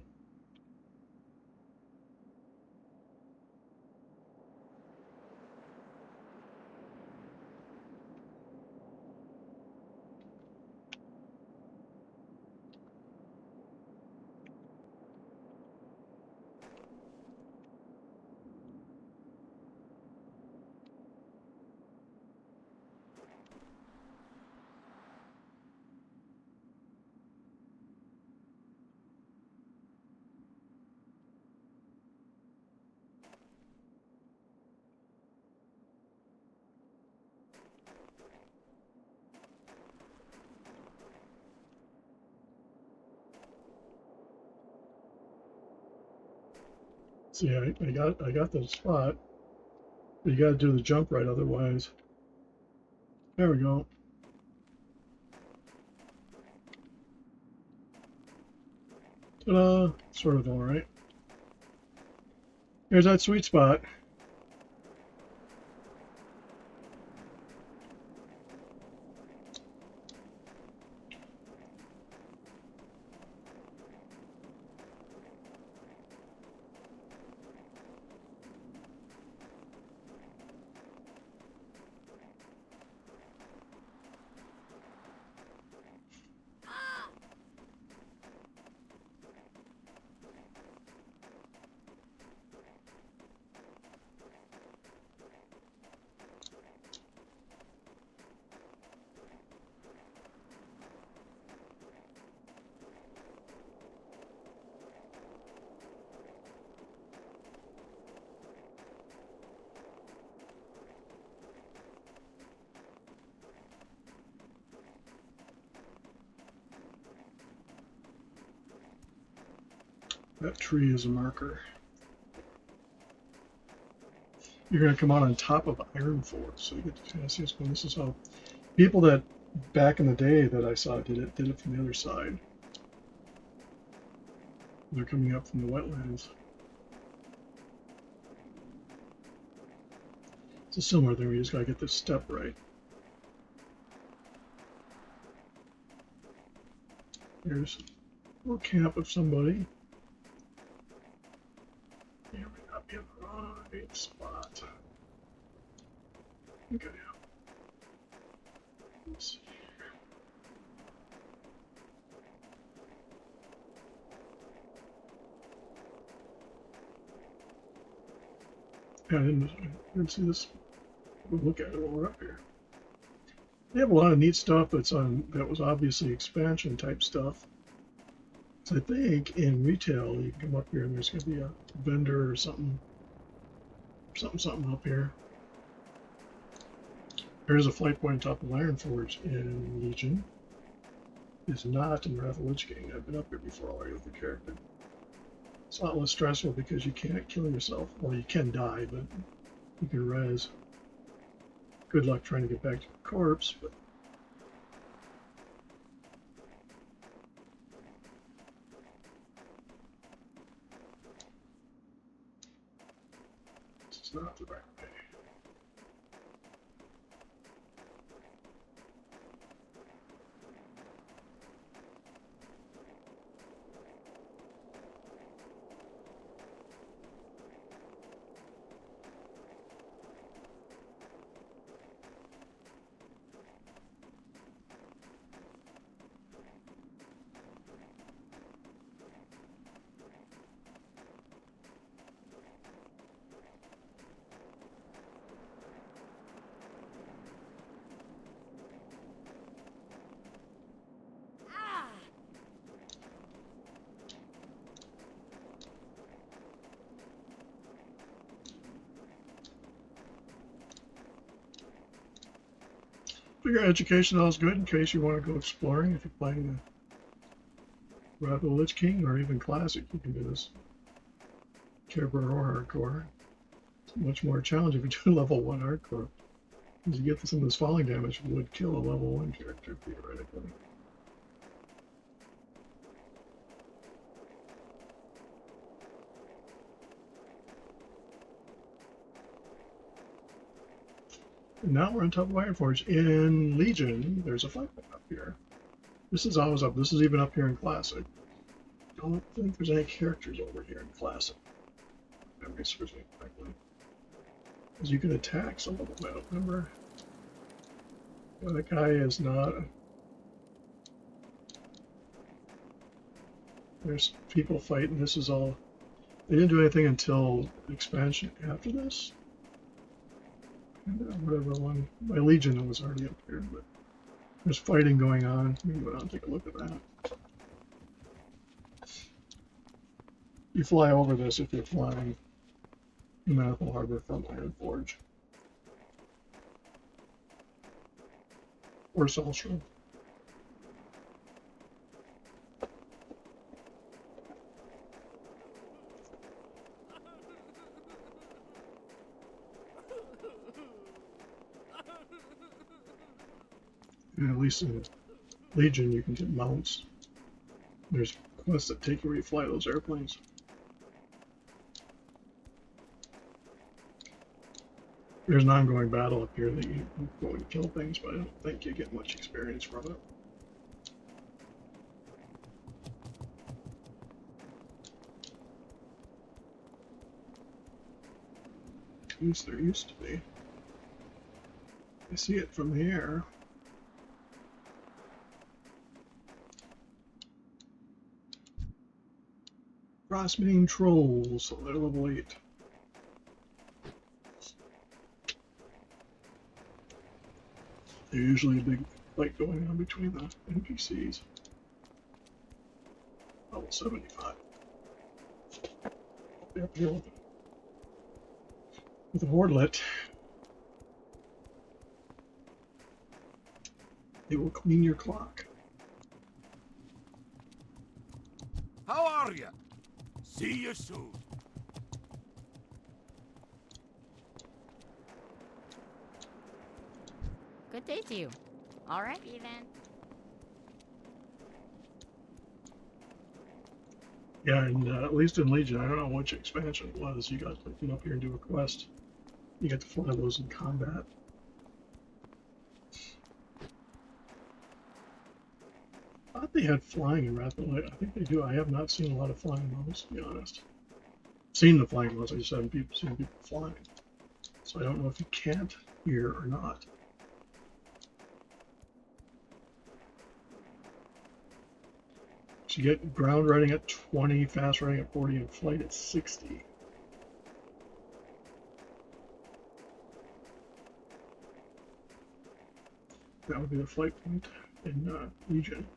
See, I got the spot, but you got to do the jump right, otherwise. There we go. Ta-da! Sort of all right. Here's that sweet spot. That tree is a marker. You're going to come out on top of Iron Forge, so you get to see this one. This is how people that back in the day that I saw did it from the other side. They're coming up from the wetlands. It's a similar thing. We just got to get this step right. There's a little camp of somebody. Yeah, may not be in the right spot. Okay. Let's see here. Yeah, I didn't see this. We'll look at it while we're up here. They have a lot of neat stuff that was obviously expansion type stuff. So I think in retail you can come up here and there's going to be a vendor or something up here. There's a flight point on top of Iron Forge in Legion. It's not in Wrath of the Lich King. I've been up here before already with the character. It's a lot less stressful because you can't kill yourself. Well, you can die, but you can res. Good luck trying to get back to the corpse, but this is not the right way. Figure education is good in case you want to go exploring. If you're playing the Wrath of the Lich King or even Classic, you can do this. Careburner or Hardcore. It's much more challenging if you do level 1 Hardcore. Because you get some of this falling damage would kill a level 1 character theoretically. And now we're on top of Iron Forge. In Legion, there's a fight up here. This is always up. This is even up here in Classic. I don't think there's any characters over here in Classic. Memory serves me correctly. Because you can attack some of them, I don't remember. Yeah, that guy is not. There's people fighting. This is all. They didn't do anything until expansion after this. Whatever one. My Legion was already up here, but there's fighting going on. We can go down and take a look at that. You fly over this if you're flying the Manifold Harbor from Iron Forge. Or Salstrom. And at least in Legion, you can get mounts. There's quests that take you where you fly those airplanes. There's an ongoing battle up here that you go and kill things, but I don't think you get much experience from it. At least there used to be. I see it from here. Frostbane Trolls, so they're level 8. There's usually a big fight going on between the NPCs. Level 75. Up here with a Hordelet. They will clean your clock. How are you? See you soon. Good day to you. Alright, Ethan. Yeah, and at least in Legion, I don't know which expansion it was. You got to come up here and do a quest. You get to fly those in combat. I thought they had flying in Wrath of Light. I think they do. I have not seen a lot of flying ones, to be honest. Seen the flying ones, I just haven't seen people flying. So I don't know if you can't here or not. So you get ground riding at 20, fast riding at 40, and flight at 60. That would be the flight point in Legion.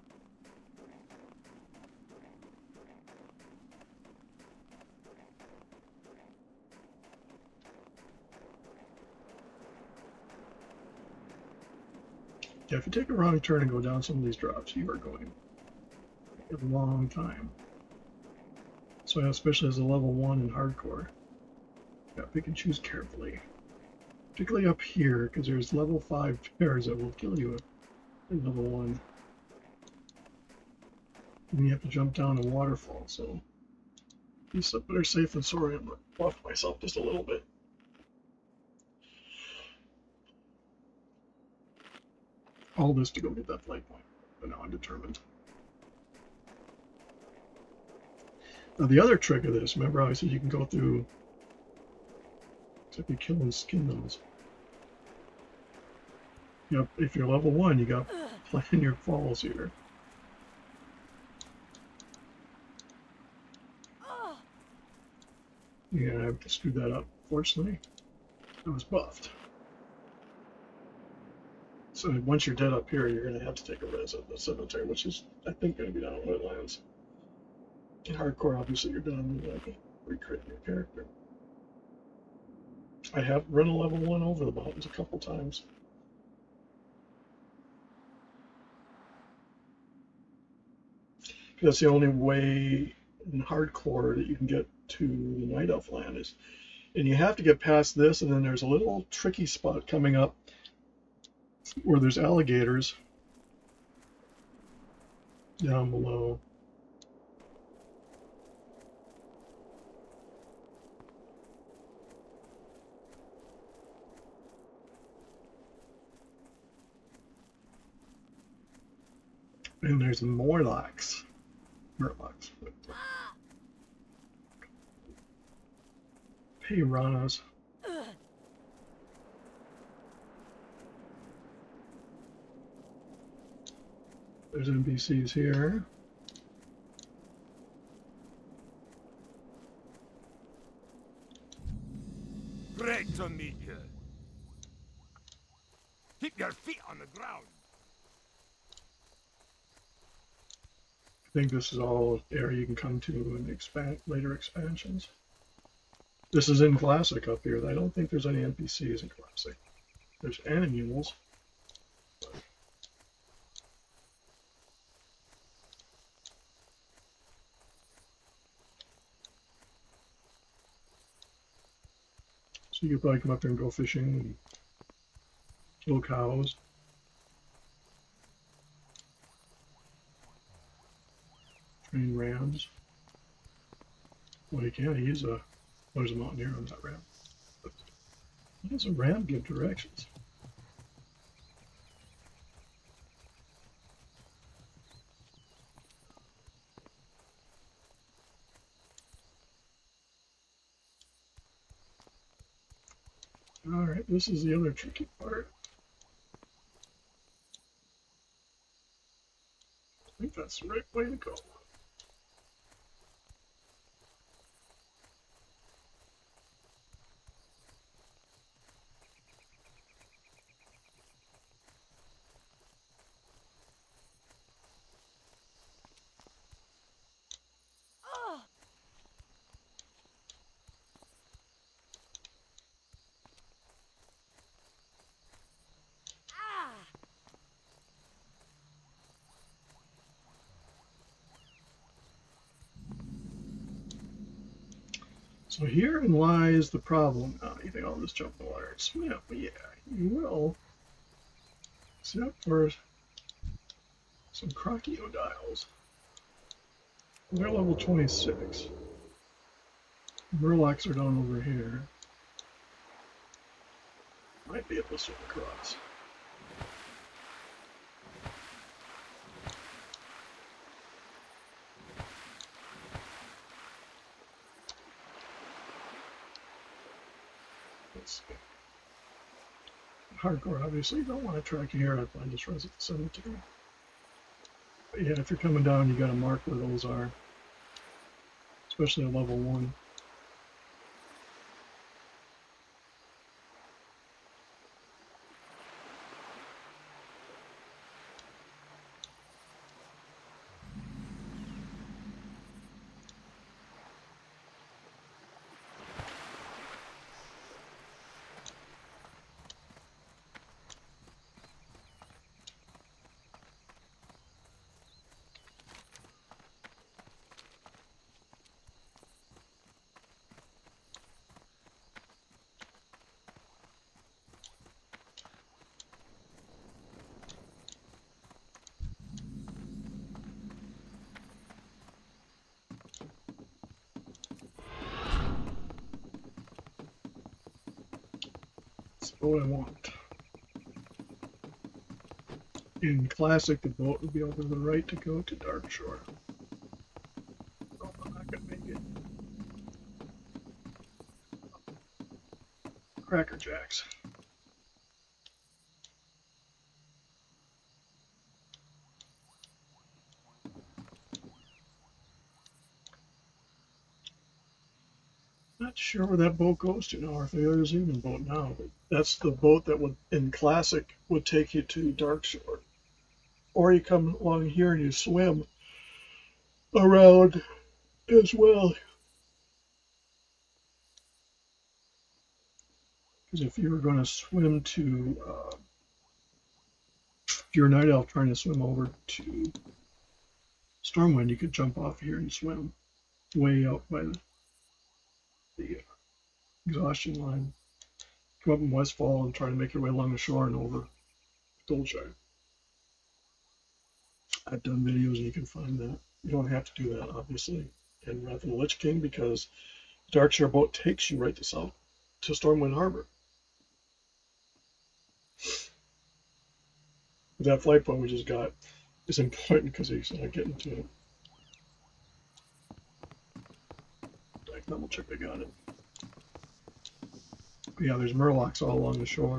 Yeah, if you take a wrong turn and go down some of these drops, you are going a long time. So especially as a level 1 in hardcore, you gotta pick and choose carefully. Particularly up here, because there's level 5 bears that will kill you in level 1. And you have to jump down a waterfall, so be better safe than sorry. I'm gonna buff myself just a little bit. All this to go get that flight point, but now I'm determined. Now the other trick of this, remember how I said you can go through, except you kill and skin those. Yep, if you're level 1, you got to plan your falls here. Yeah, I have to screw that up. Fortunately, I was buffed. So once you're dead up here, you're going to have to take a res at the cemetery, which is, I think, going to be down in Wetlands. In hardcore, obviously, you're done recreating your character. I have run a level 1 over the mountains a couple times. That's the only way in hardcore that you can get to the Night Elf land is, and you have to get past this, and then there's a little tricky spot coming up where there's alligators down below. And there's Murlocs. Piranhas. There's NPCs here. Great to meet you. Keep your feet on the ground. I think this is all area you can come to in later expansions. This is in Classic up here. I don't think there's any NPCs in Classic. There's animals. So you could probably come up here and go fishing and kill cows. Train rams. Well, you can't use a... Oh, there's a mountaineer on that ram. But how does a ram give directions? Alright, this is the other tricky part. I think that's the right way to go. So herein lies the problem. You think I'll just jump in the water and swim? Yeah, you will. Except for some crocodiles. They're level 26. Murlocs are down over here. Might be able to swim across. Let's see. Hardcore, obviously, you don't want to track you here. I'd find this res at the cemetery. But yeah, if you're coming down, you got to mark where those are, especially at level 1. That's what I want. In Classic, the boat would be over to the right to go to Darkshore. Oh, I'm not going to make it. Cracker Jacks. Not sure where that boat goes to now, or if there's even a boat now. But that's the boat that would, in Classic, would take you to Darkshore. Or you come along here and you swim around as well. Because if you were going to swim to, if you're a night elf trying to swim over to Stormwind, you could jump off here and swim way out by the exhaustion line. Come up in Westfall and try to make your way along the shore and over Goldshire. I've done videos and you can find that. You don't have to do that, obviously, in Wrath of the Lich King, because the Darkshire boat takes you right to south to Stormwind Harbor. That flight point we just got is important because he's getting to it. I can double check I got it. But yeah, there's Murlocs all along the shore.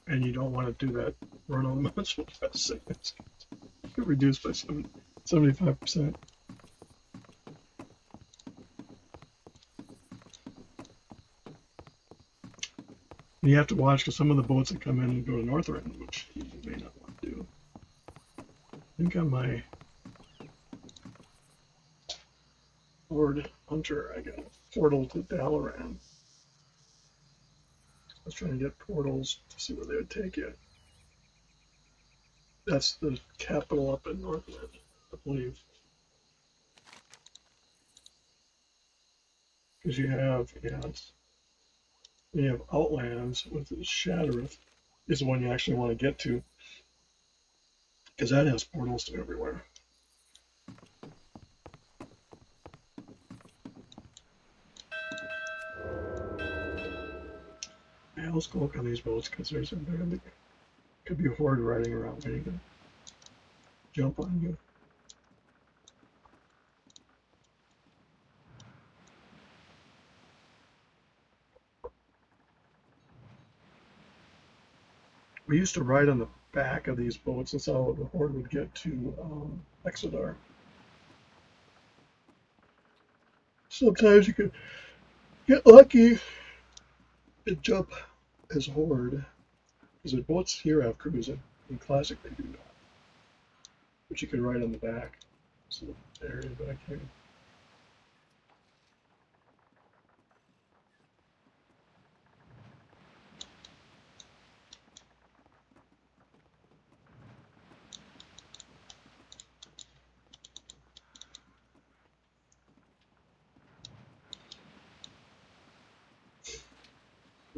And you don't want to do that run on much seconds. Reduced by 75%. And you have to watch because some of the boats that come in and go to Northrend, which you may not want to do. I think on my Lord Hunter, I got a portal to Dalaran. I was trying to get portals to see where they would take you. That's the capital up in Northland, I believe. Because you have, you have Outlands with Shattereth is the one you actually want to get to. Because that has portals to everywhere. Yeah, let's go look on these boats because there's could be a horde riding around waiting to jump on you. We used to ride on the back of these boats. That's how the horde would get to Exodar. Sometimes you can get lucky and jump as Horde, because the boats here have cruising. In Classic, they do not. But you can ride on the back. So the area back here.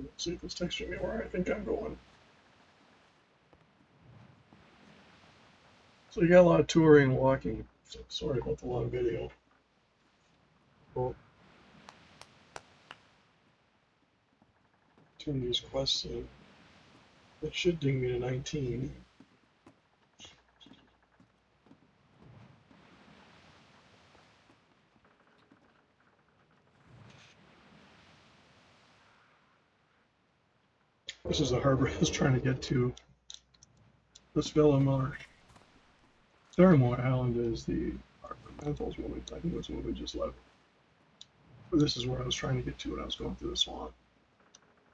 Let's see if it's texting me where I think I'm going. So you got a lot of touring and walking. So sorry about the long video. Well, turn these quests in. That should ding me to 19. This is the harbor I was trying to get to. This Villamar. Theramore Island is the Mentals one. I think that's the one we just left. But this is where I was trying to get to when I was going through the swamp.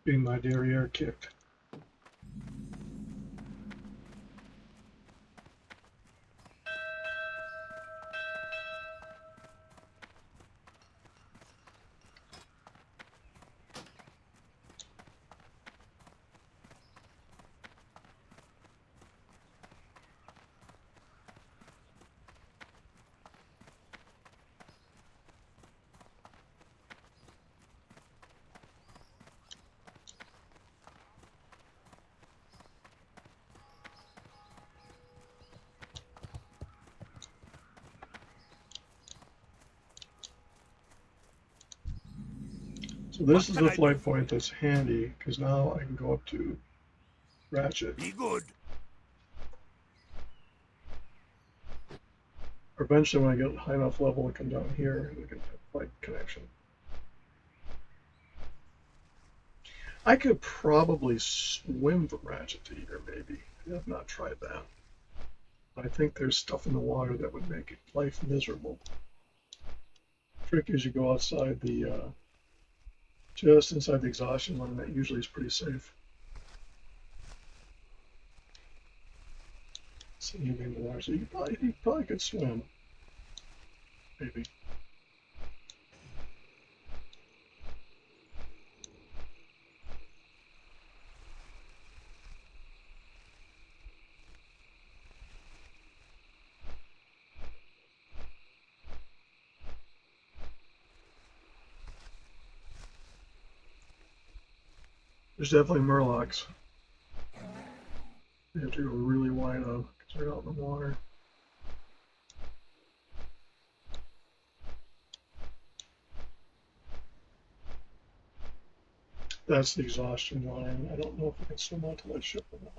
Getting my derriere kicked. So this is the flight point that's handy, because now I can go up to Ratchet. Be good. Or eventually when I get high enough level to come down here, we can have flight connection. I could probably swim from Ratchet to here, maybe. I have not tried that. I think there's stuff in the water that would make life miserable. Trick is you go outside the, just inside the exhaustion line. That usually is pretty safe. See anything in the water, so you probably could swim. Maybe. There's definitely murlocs. You have to go really wide up because they're out in the water. That's the exhaustion line. I don't know if I can swim onto that ship or not.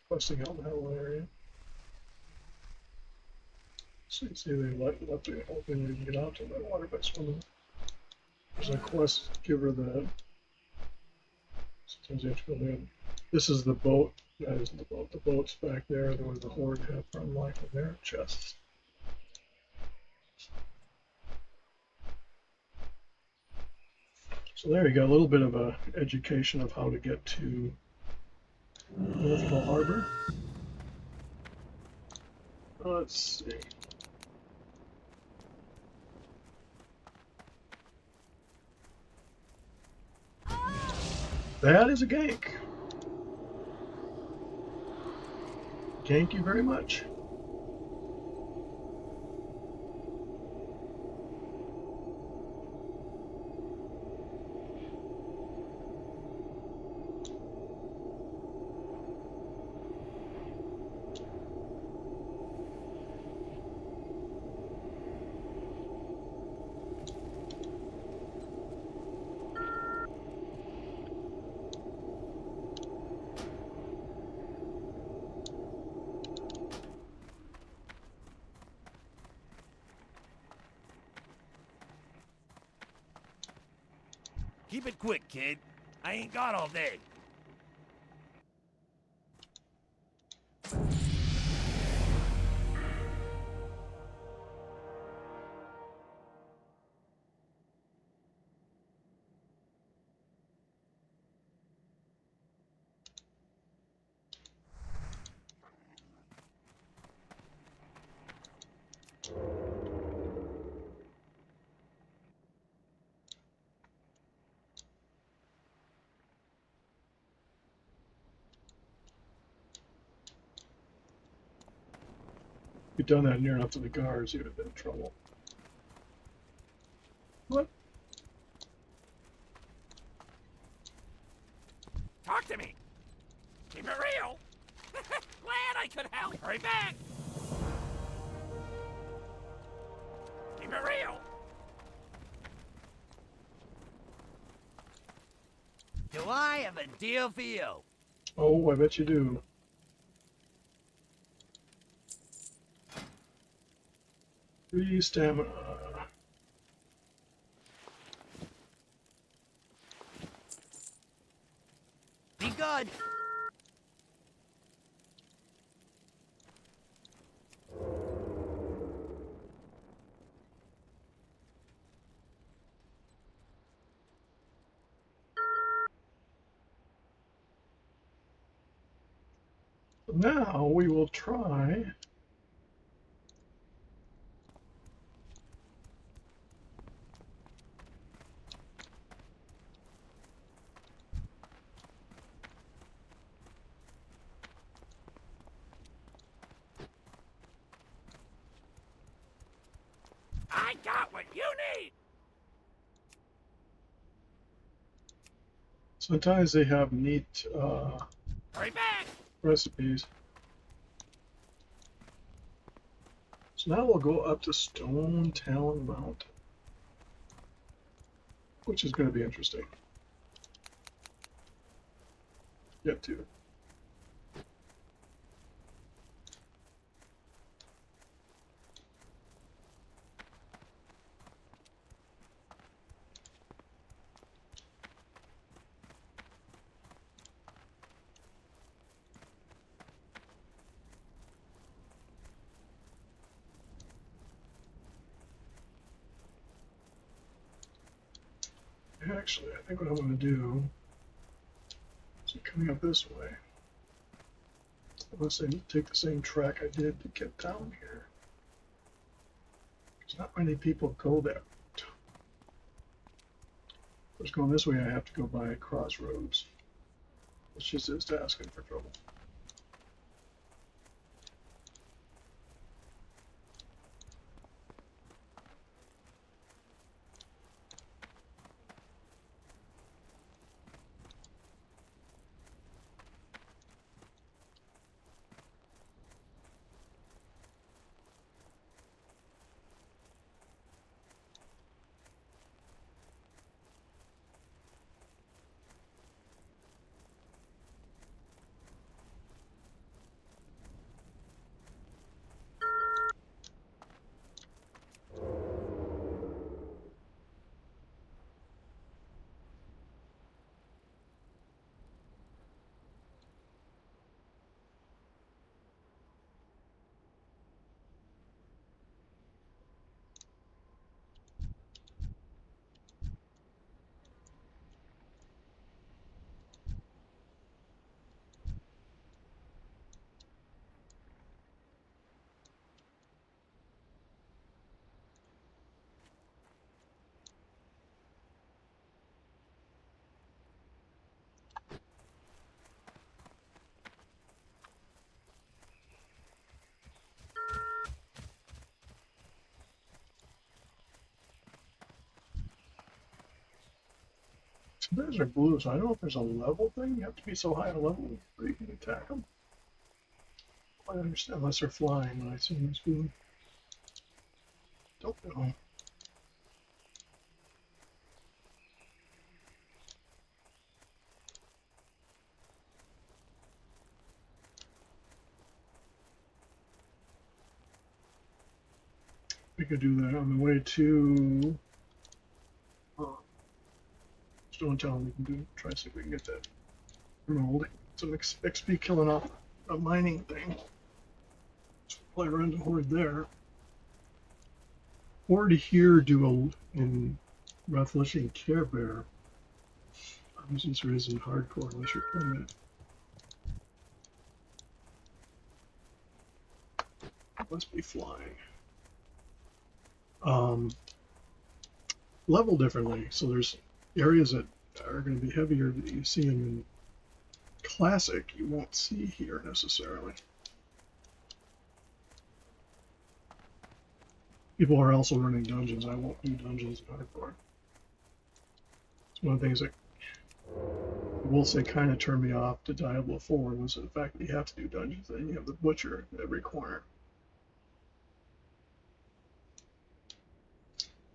Questing out in that whole area. So you see they let the open, you can get out to that water by swimming. There's a quest giver that sometimes you have to go in. This is the boat. That isn't the boat. The boat's back there. There was the Horde have run life in their chests. So there you go, a little bit of a education of how to get to Northville Harbor. Let's see. That is a gank. Thank you very much. Keep it quick, kid. I ain't got all day. If you'd done that near enough to the guards, you'd have been in trouble. What? Talk to me. Keep it real. Glad I could help. Hurry back. Keep it real. Do I have a deal for you? Oh, I bet you do. Free stamina. Be good. Now we will try. I got what you need. Sometimes they have neat Hurry back. recipes. So now we'll go up to Stone Talon Mountain, which is going to be interesting. Get to. Actually, I think what I'm going to do is coming up this way. Unless I take the same track I did to get down here. Because not many people go that route. Of course, going this way, I have to go by crossroads, which just is asking for trouble. So those are blue, so I don't know if there's a level thing. You have to be so high a level where you can attack them. I understand, unless they're flying, but I assume it's blue. Don't know. We could do that on the way to Don't tell him we can do. Try to see if we can get that emerald. Some XP killing off a mining thing. So play around the horde there. Horde here duo in Revolution Care Bear. This is in hardcore unless you're playing it. Must be flying. Level differently. So there's areas that are going to be heavier that you see them in Classic. You won't see here necessarily. People are also running dungeons. I won't do dungeons in hardcore. It's one of the things that I will say kind of turned me off to Diablo 4 was the fact that you have to do dungeons and you have the butcher at every corner.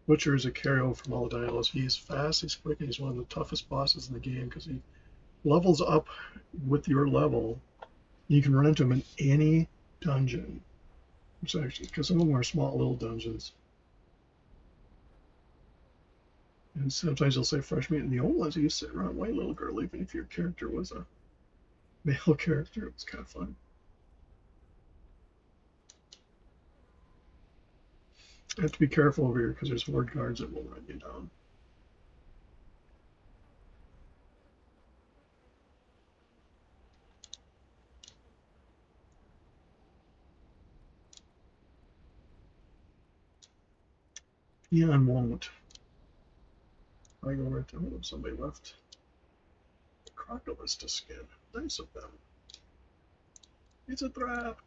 Butcher is a carryover from all the Diablos. He's fast, he's quick, and he's one of the toughest bosses in the game because he levels up with your level. You can run into him in any dungeon. Which actually, because some of them are small little dungeons. And sometimes they'll say fresh meat, and the old ones you sit around white little girl, even if your character was a male character. It was kind of fun. You have to be careful over here because there's horde guards that will run you down. Peon won't. I go right there. Oh, somebody left. Crocodile to skin. Nice of them. It's a trap.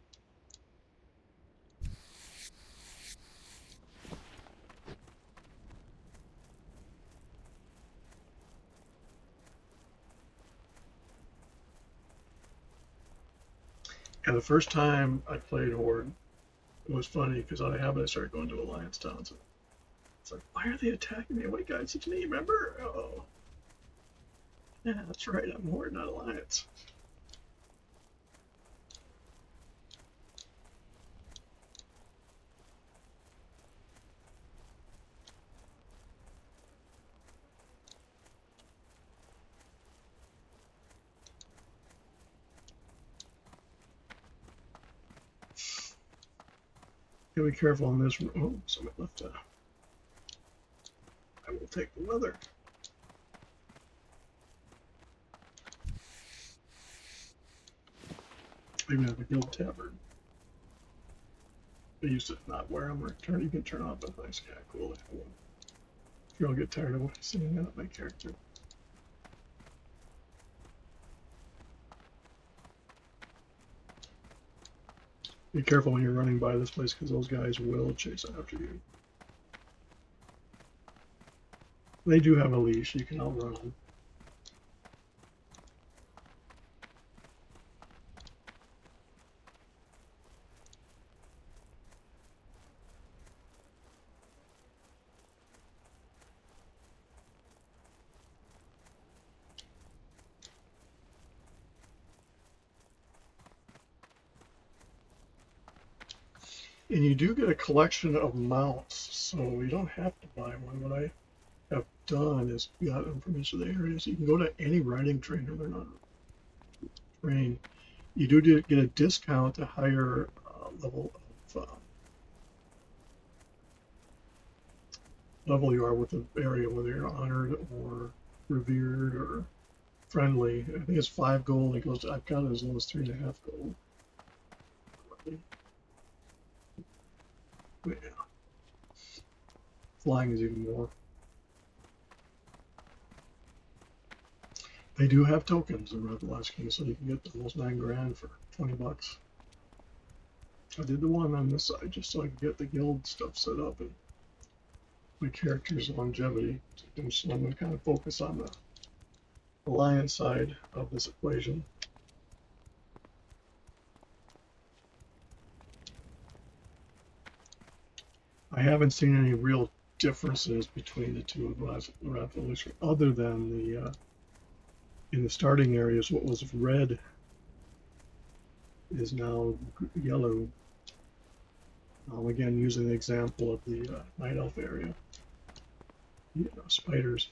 And the first time I played Horde, it was funny because out of habit I started going to Alliance towns. It's like, why are they attacking me? White guys, it's me, remember? Oh. Yeah, that's right, I'm Horde, not Alliance. Gotta be careful on this. Oh, somebody left. I will take the leather. I even have a guild tabard. I used to not wear them or turn. You can turn off, but it's kind of cool. If you all get tired of seeing that, my character. Be careful when you're running by this place because those guys will chase after you. They do have a leash. You can outrun them. And you do get a collection of mounts, so you don't have to buy one. What I have done is got them from each of the areas. You can go to any riding trainer, they're not trained. You do get a discount to higher level of level you are with the area, whether you're honored or revered or friendly. I think it's 5 gold. It goes to, I've got it as low as 3.5 gold. But yeah. Flying is even more. They do have tokens in Revelation, so you can get almost 9 grand for 20 bucks. I did the one on this side just so I could get the guild stuff set up and my character's longevity. So I'm going to kind of focus on the alliance side of this equation. I haven't seen any real differences between the two Revolution other than the in the starting areas, what was red is now yellow. Again, using the example of the Night Elf area. Spiders.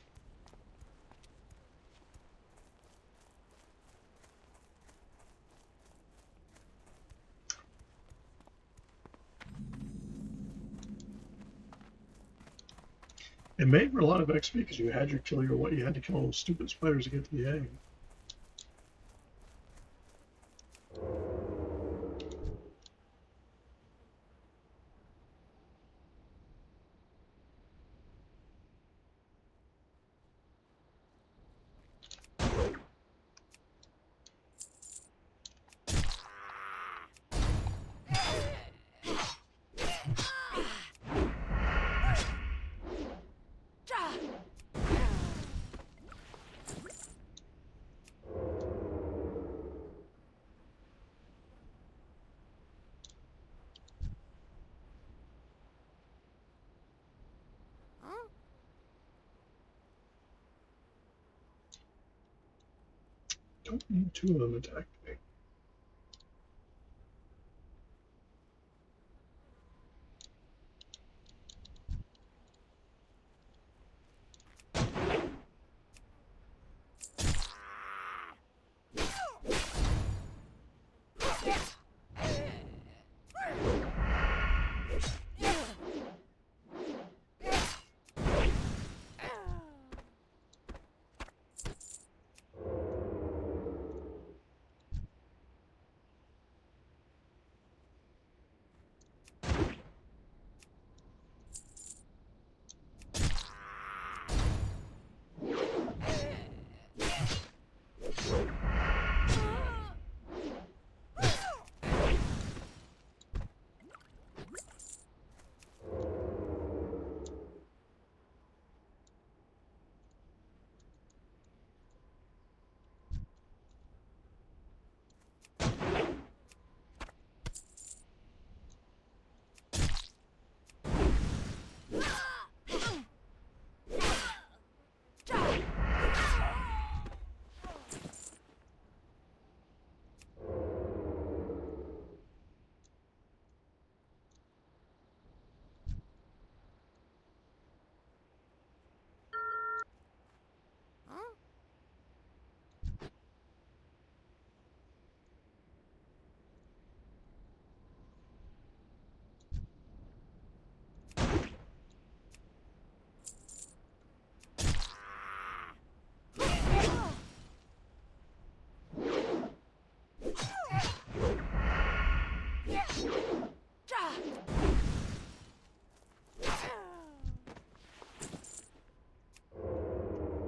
It made for a lot of XP because you had your kill your what you had to kill all those stupid spiders to get to the egg. Don't need two of them attacking me.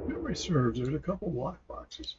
Memory serves. There's a couple lock boxes.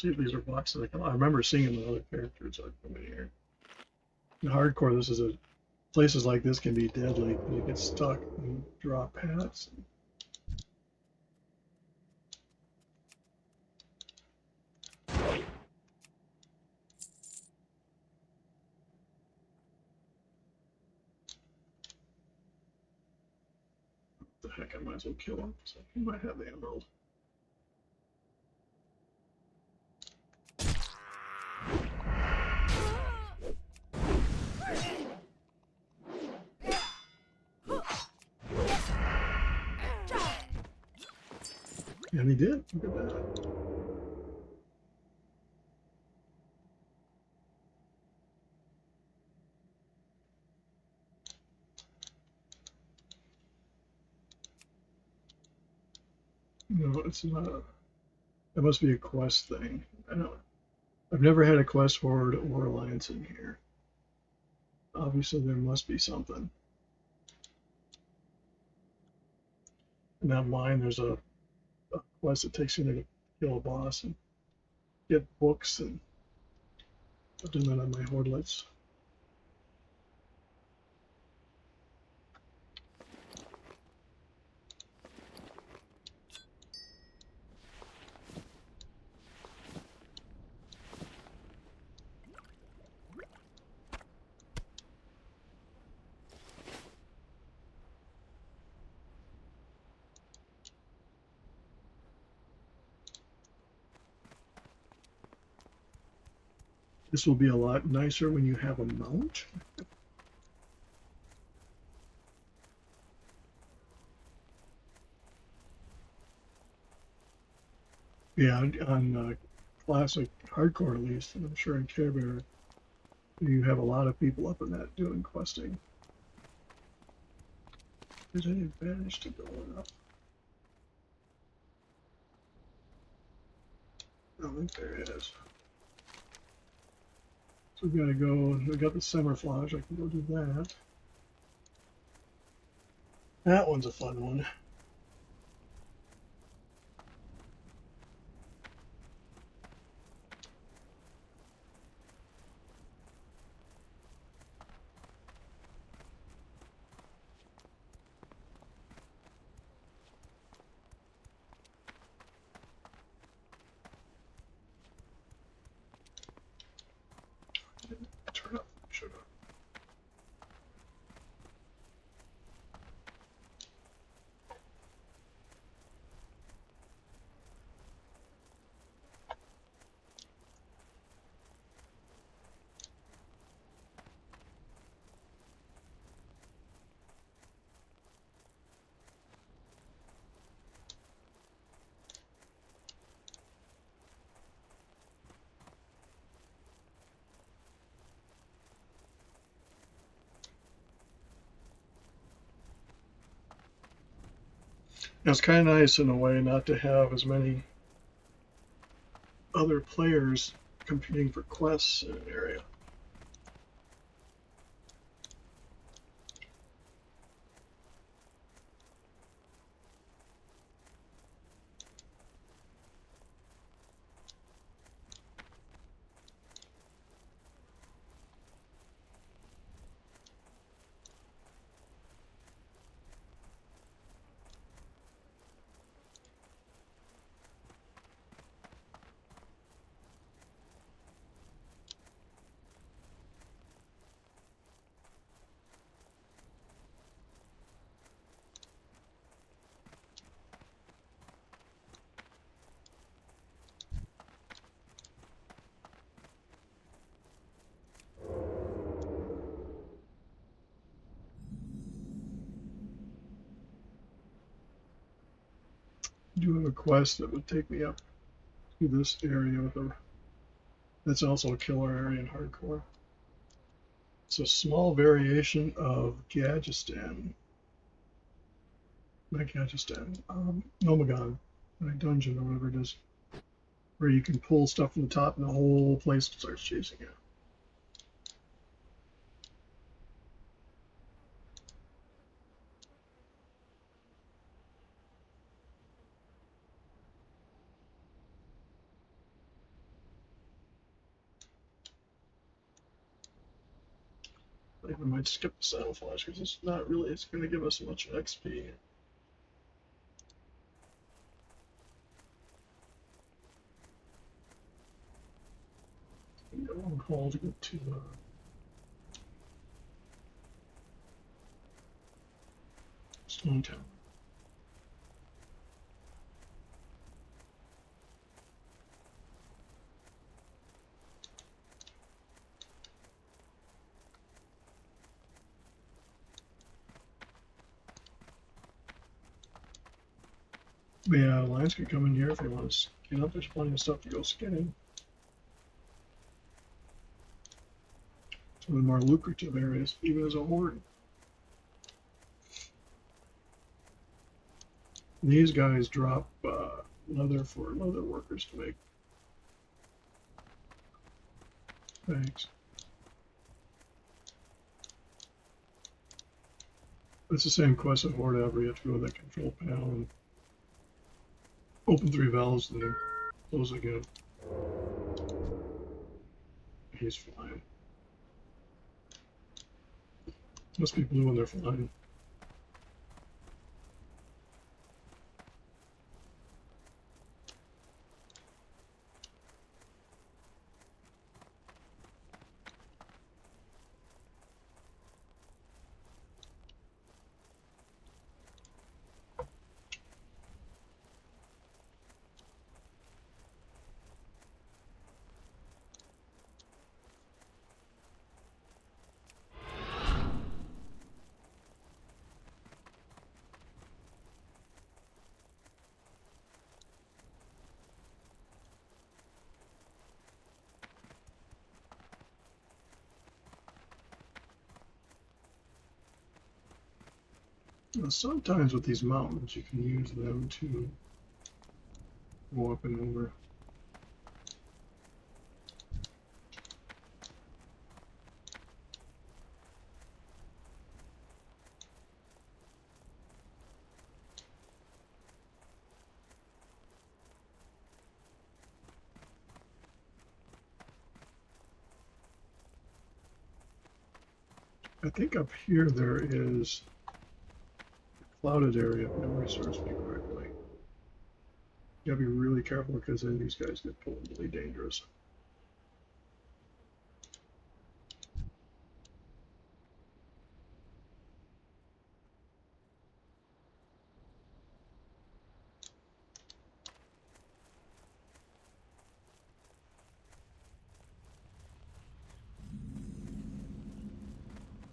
See if these are boxes I remember seeing them in other characters that come in here. In hardcore, this is a Places like this can be deadly. You get stuck and drop hats. The heck, I might as well kill him. So he might have the emerald. And he did. Look at that. No, it's not. That must be a quest thing. I don't. I've never had a quest forward or alliance in here. Obviously, there must be something. In that mine, there's a quest that takes you there to kill a boss and get books, and I've done that on my hordelets. This will be a lot nicer when you have a mount. Yeah, on classic hardcore at least, and I'm sure in Care Bear, you have a lot of people up in that doing questing. Is there any advantage to going up? I don't think there is. So we gotta go, we got the camouflage, I can go do that. That one's a fun one. Turn up, should have. It's kind of nice in a way not to have as many other players competing for quests in an area. Do have a quest that would take me up to this area with a. That's also a killer area in hardcore. It's a small variation of Gadgeistan. Not Gadgeistan, Nomagon, like dungeon or whatever it is, where you can pull stuff from the top and the whole place starts chasing you. think we might skip the Saddle Flash because it's not really, it's going to give us much XP. We got one call to get to Stone Town. But yeah, lions could come in here if they want to skin up. There's plenty of stuff to go skinning. Some of the more lucrative areas, even as a horde. These guys drop leather for leather workers to make bags. It's the same quest as Horde Ever. You have to go to that control panel and open 3 valves and then close again. He's flying. Must be blue when they're flying. Now, sometimes with these mountains, you can use them to go up and over. I think up here there is a clouded area, if memory serves me correctly. You gotta be really careful because then these guys get totally dangerous.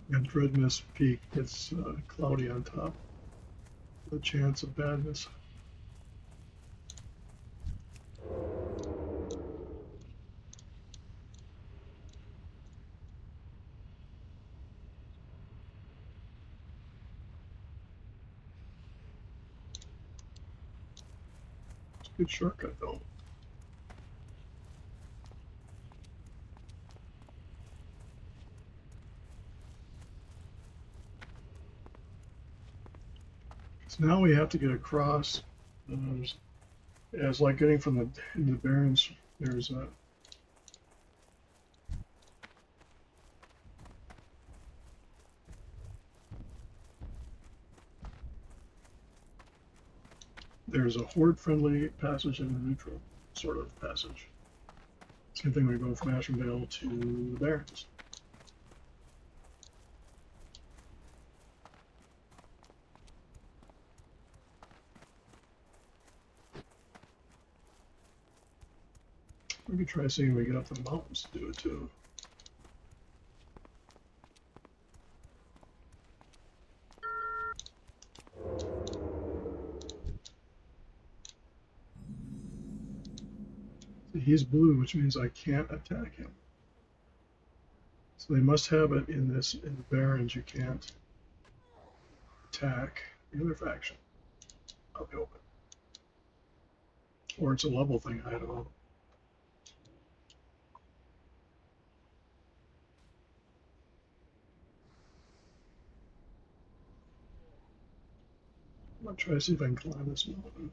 And Dreadness Peak, it's cloudy on top. The chance of badness. It's a good shortcut though. So now we have to get across. It's like getting from the Barrens. There's a horde-friendly passage and a neutral sort of passage. Same thing when we go from Ashenvale to the Barrens. We could try seeing if we get up the mountains to do it too. See, he's blue, which means I can't attack him. So they must have it in the Barrens. You can't attack the other faction. I'll be open. Or it's a level thing, I don't know. I'm gonna try to see if I can climb this mountain.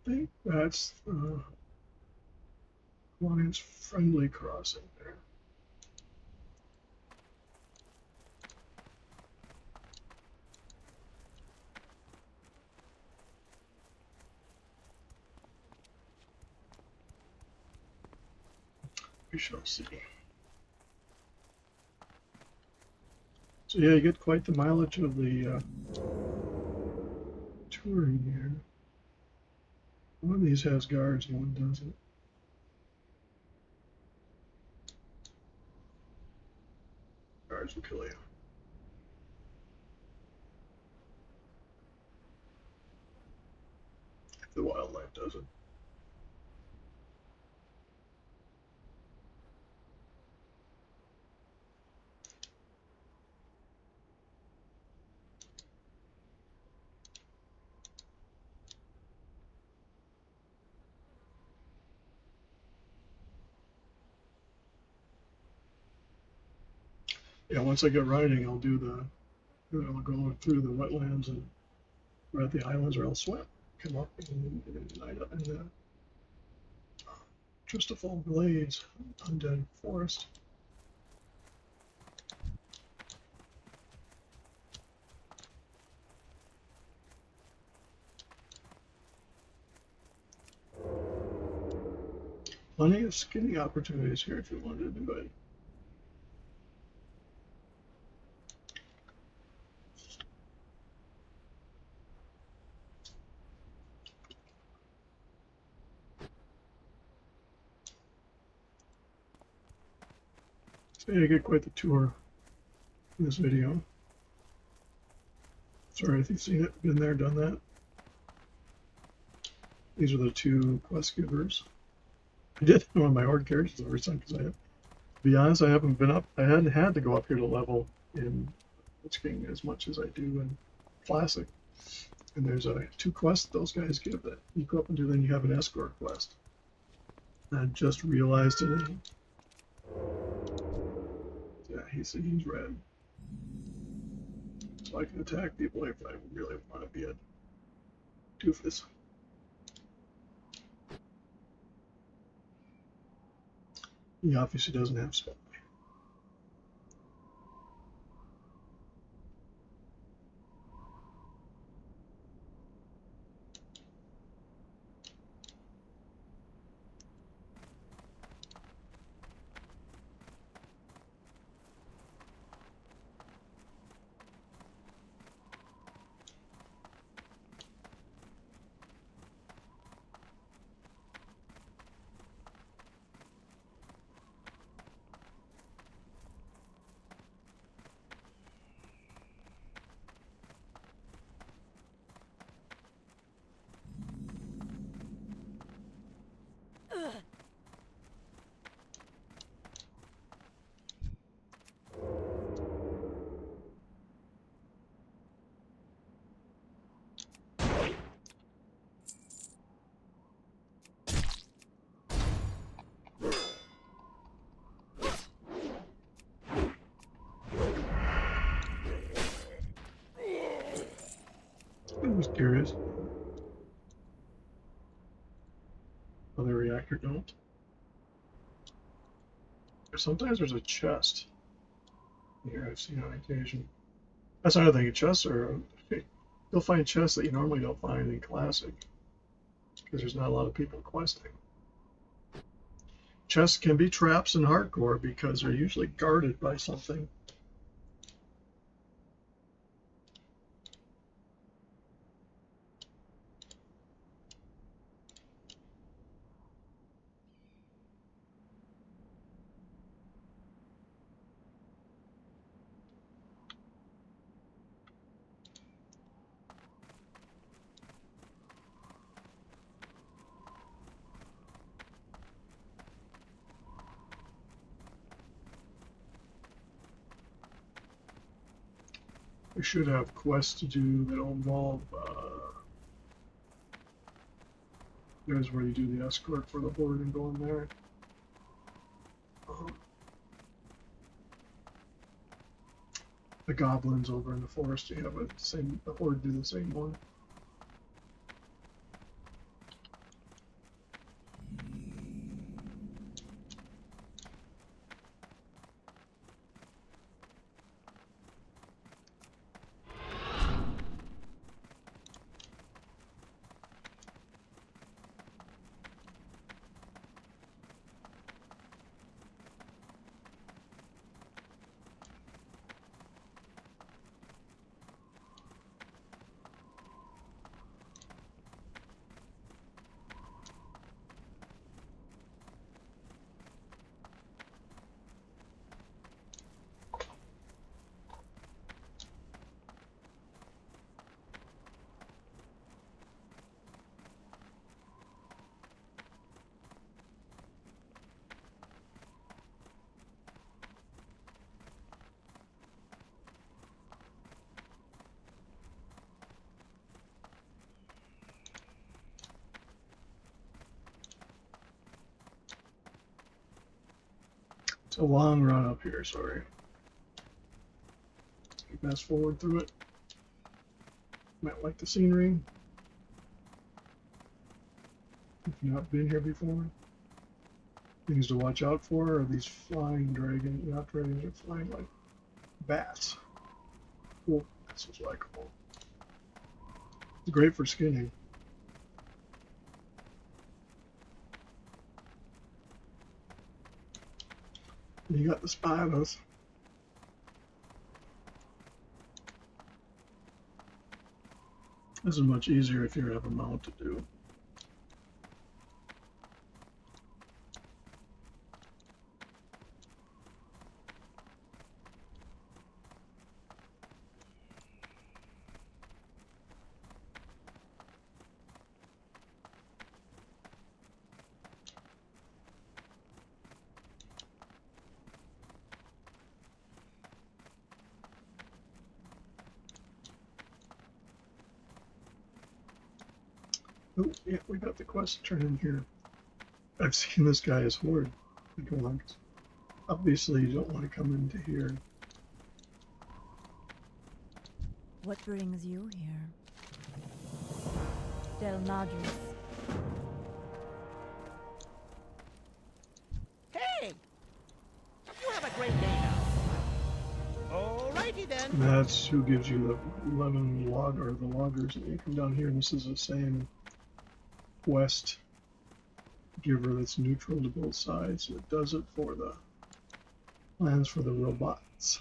think that's Alliance friendly crossing there. We shall see. So yeah, you get quite the mileage of the touring here. One of these has guards and one doesn't. Guards will kill you. If the wildlife doesn't. Yeah, once I get riding, I'll go through the wetlands and we're at the islands, or I'll swim, come up and Tristaful Glades, Undead Forest. Plenty of skinning opportunities here if you wanted to do it. So yeah, I get quite the tour in this video. Sorry if you've seen it, been there, done that. These are the two quest givers. I did one of my horde characters the first time because to be honest, I haven't been up. I hadn't had to go up here to level in Witch King as much as I do in Classic. And there's two quests those guys give that you go up and do. Then you have an escort quest. I just realized today. Yeah, he's red. So I can attack people if I really want to be a doofus. He obviously doesn't have spell. I was curious. Other reactor don't. Sometimes there's a chest here I've seen on occasion. That's another thing. Chests are you'll find chests that you normally don't find in Classic because there's not a lot of people questing. Chests can be traps in Hardcore because they're usually guarded by something. We should have quests to do that involve there's where you do the escort for the horde and go in there. The goblins over in the forest, you have the horde do the same one. a long run up here, sorry. Fast forward through it. Might like the scenery. If you've not been here before. Things to watch out for are these flying dragons. Not dragons, they're flying like bats. Cool, that's what I call them. It's great for skinning. And you got the spiders. This is much easier if you have a mount to do. Oh, yeah, we got the quest to turn in here. I've seen this guy as Horde. Go on. Obviously, you don't want to come into here. What brings you here? Del Nagis. Hey! You have a great day now. Alrighty then. That's who gives you the 11 or the loggers. And you come down here, and this is the same quest giver that's neutral to both sides. It does it for the plans for the robots.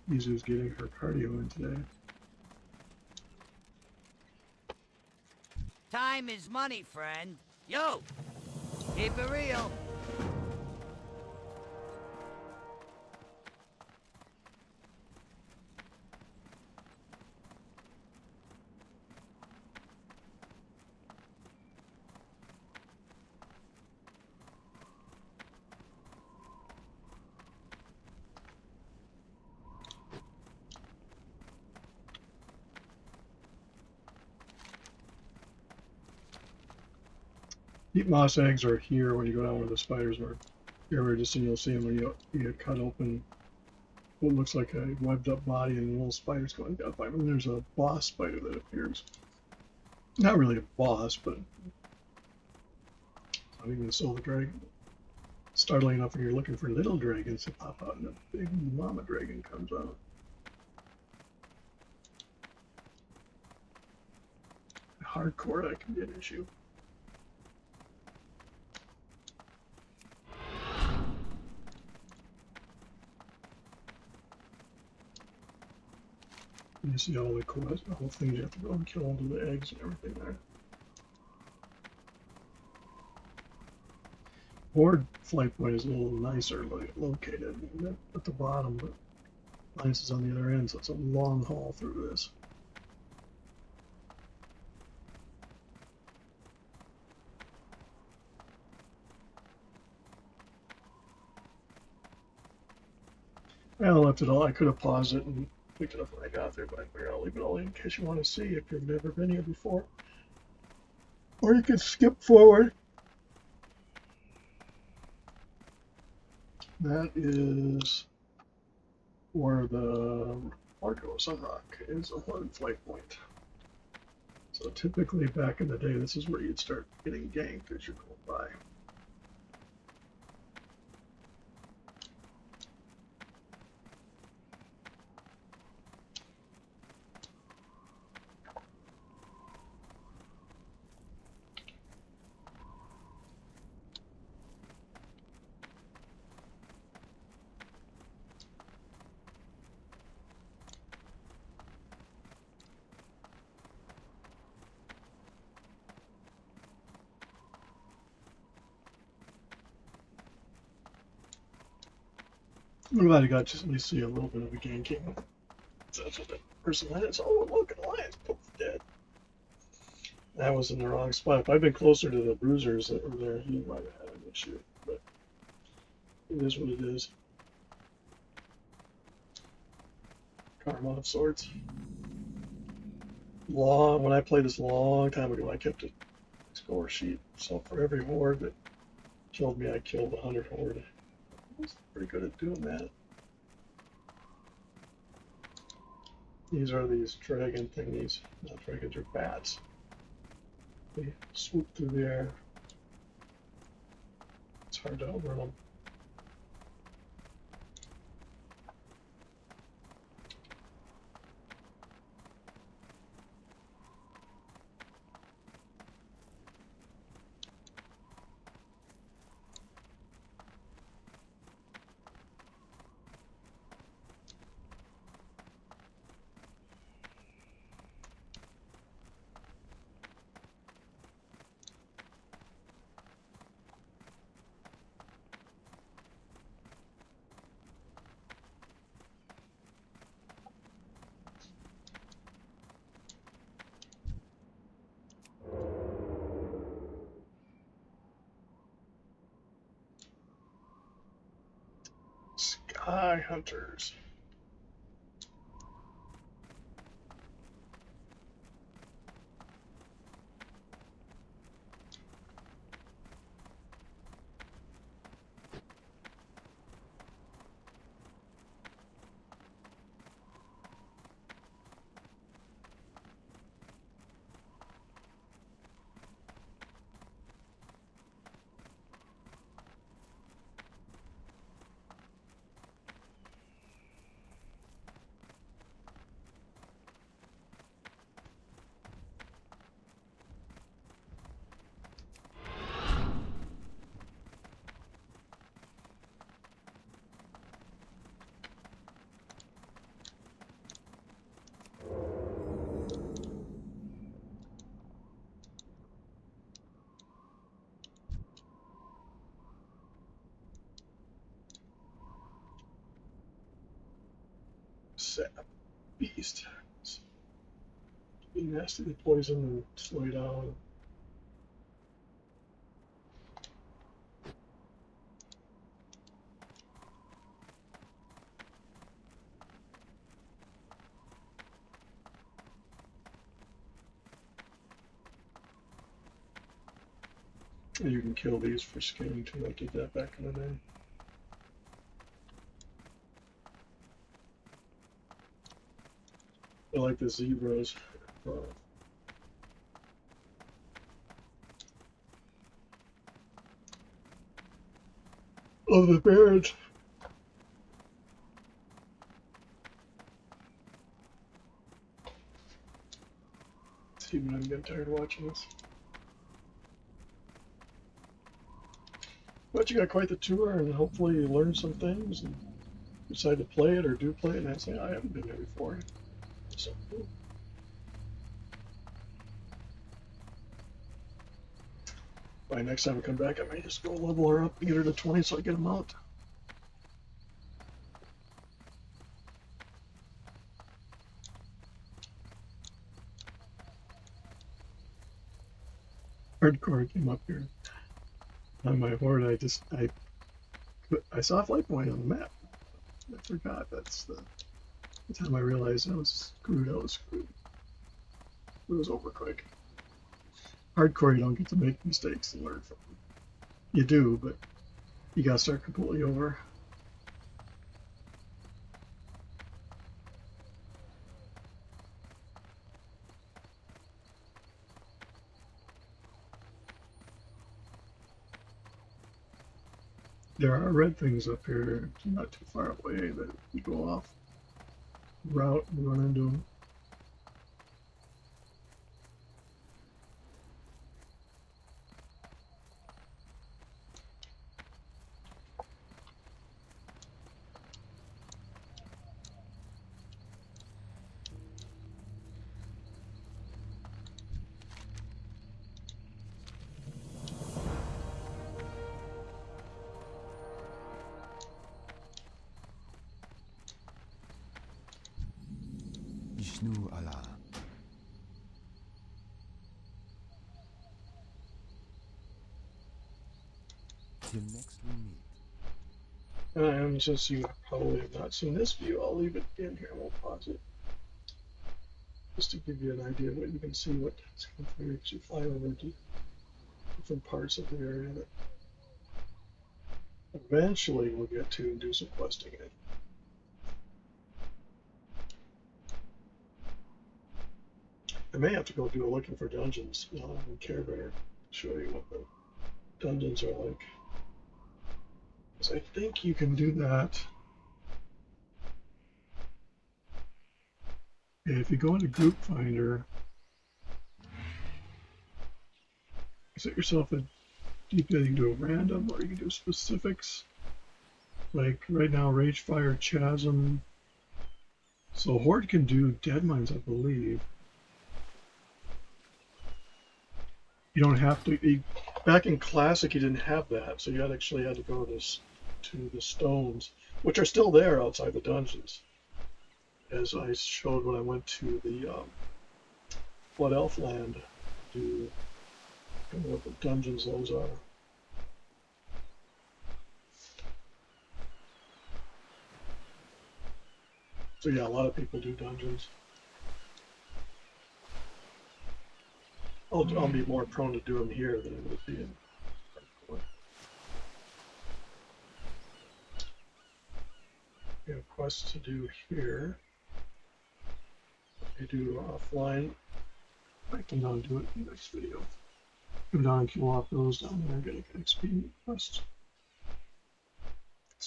Izu's getting her cardio in today. Time is money, friend. Yo! Keep it real. Deep moss eggs are here when you go down where the spiders are. Here, just you'll see them when you cut open what looks like a webbed up body and little spiders going down. And then there's a boss spider that appears. Not really a boss, but not even the soul of the dragon. Startling enough when you're looking for little dragons to pop out and a big mama dragon comes out. Hardcore, that can be an issue. You see all the quests, the whole thing you have to go and kill all the eggs and everything there. Horde flight point is a little nicer located at the bottom, but Alliance is on the other end, so it's a long haul through this. I left it all. I could have paused it and picked it up when I got there, but I figured I'll leave it all in case you want to see if you've never been here before. Or you could skip forward. That is where the Marco Sunrock is a Horde flight point. So typically back in the day, this is where you'd start getting ganked as you're going by. I'm glad I got to at least see a little bit of a ganking. So that's what that person is. Oh, look, an alliance. Poof, dead. That was in the wrong spot. If I'd been closer to the bruisers that were there, he might have had an issue. But it is what it is. Karma of sorts. When I played this a long time ago, I kept a score sheet. So for every horde that killed me, I killed 100 horde. I was pretty good at doing that. These are these dragon thingies. Not dragons, are bats. They swoop through the air. It's hard to outrun them. Sky hunters. Sap beast. Be nasty to poison and slow you down. You can kill these for skinning too. I did that back in the day. I like the zebras. Oh, the bears. See when I'm getting tired of watching this. But you got quite the tour, and hopefully you learn some things and decide to play it or do play it. And I say, I haven't been there before. So cool. By next time I come back, I may just go level her up and get her to 20 so I get them out. Hardcore came up here on my horde. I saw a flight point on the map. I forgot. That's the time I realized I was screwed. It was over quick. Hardcore, you don't get to make mistakes and learn from them. You do, but you gotta start completely over. There are red things up here, not too far away, that you go off route and run into them. Ishnu Allah. Till next we meet. And since you probably have not seen this view, I'll leave it in here. I won't pause it. just to give you an idea of what you can see, what makes you fly over to different parts of the area that eventually we'll get to and do some questing in. I may have to go do a looking for dungeons in Care Bear, show you what the dungeons are like. Because I think you can do that. If you go into Group Finder, set yourself a deep, you can do a random or you can do specifics. Like right now, Ragefire Chasm. So Horde can do dead mines, I believe. You don't have to. Back in Classic, you didn't have that, so you actually had to go to the stones, which are still there outside the dungeons. As I showed when I went to the Blood Elf land to know what the dungeons those are. So yeah, a lot of people do dungeons. I'll be more prone to do them here than I would be in hardcore. We have quests to do here. I do offline. I can down do it in the next video. Come down and kill off those down there and get an XP quest.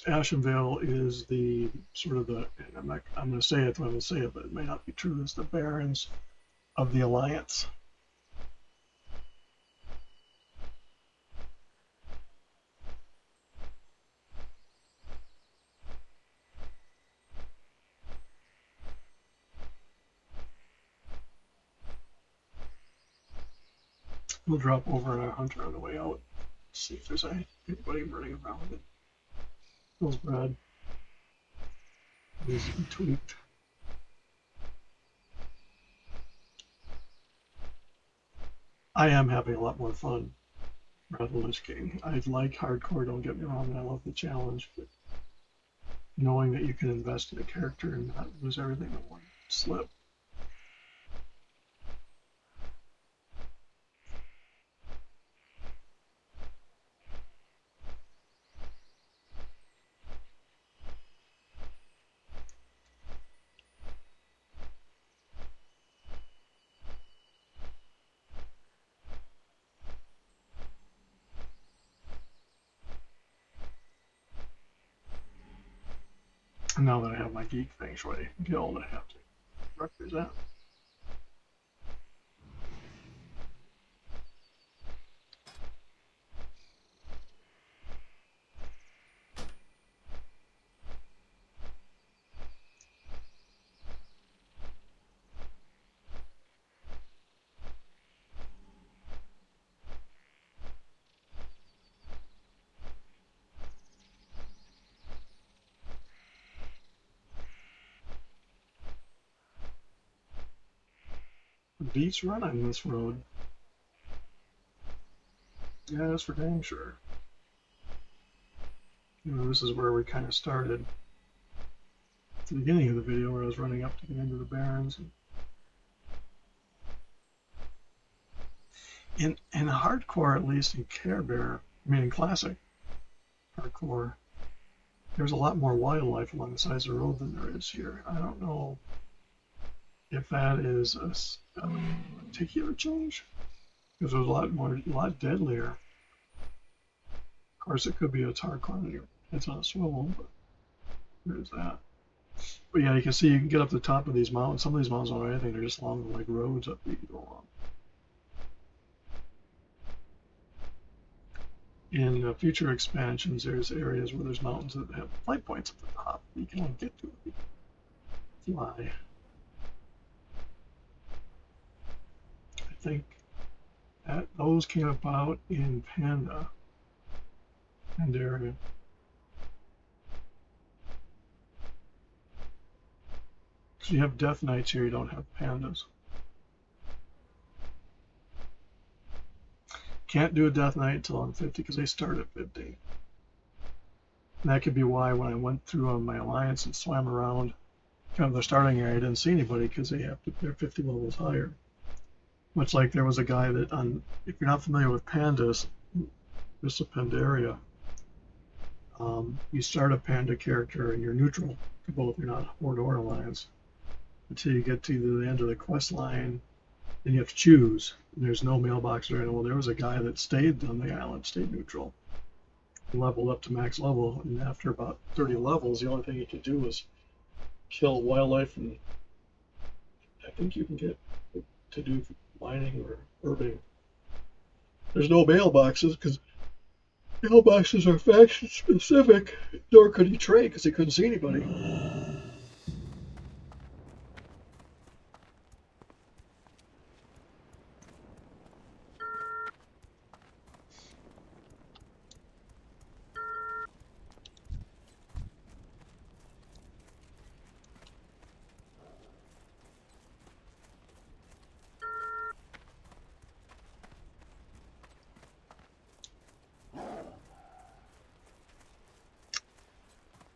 Ashenvale is the sort of the, and I'm going to say it when I say it, but it may not be true. It's the barons of the Alliance. We'll drop over a hunter on the way out. See if there's anybody running around with it. Feels bad. Needs to be tweaked. I am having a lot more fun rather than Lich King. I like hardcore, don't get me wrong, and I love the challenge, but knowing that you can invest in a character and not lose everything in one slip. And now that I have my Geek Feng Shui guild, I have to represent. Beats run on this road. Yeah, that's for dang sure. You know, this is where we kind of started. At the beginning of the video where I was running up to get into the Barrens. In hardcore, at least in Care Bear, I mean in classic hardcore, there's a lot more wildlife along the sides of the road than there is here. I don't know if that is a particular change, because there's a lot deadlier. Of course, it could be a hardcore and your head's on a swivel, but there's that. But yeah, you can see you can get up the top of these mountains. Some of these mountains don't have anything; they're just along like roads up that you go along. In future expansions, there's areas where there's mountains that have flight points at the top that you can only get to if you fly. I think that those came about in Pandaria. Because you have Death Knights here, you don't have pandas. Can't do a Death Knight until I'm 50 because they start at 50. And that could be why when I went through on my alliance and swam around kind of the starting area, I didn't see anybody because they're 50 levels higher. Much like there was a guy that if you're not familiar with pandas, Vista Pandaria, you start a panda character and you're neutral to both. You're not Horde or Alliance until you get to the end of the quest line, and you have to choose. And there's no mailbox or anything. Well, there was a guy that stayed on the island, stayed neutral, leveled up to max level, and after about 30 levels, the only thing he could do was kill wildlife, and I think you can get to do mining or herbing. There's no mailboxes because mailboxes are faction specific, nor could he trade because he couldn't see anybody.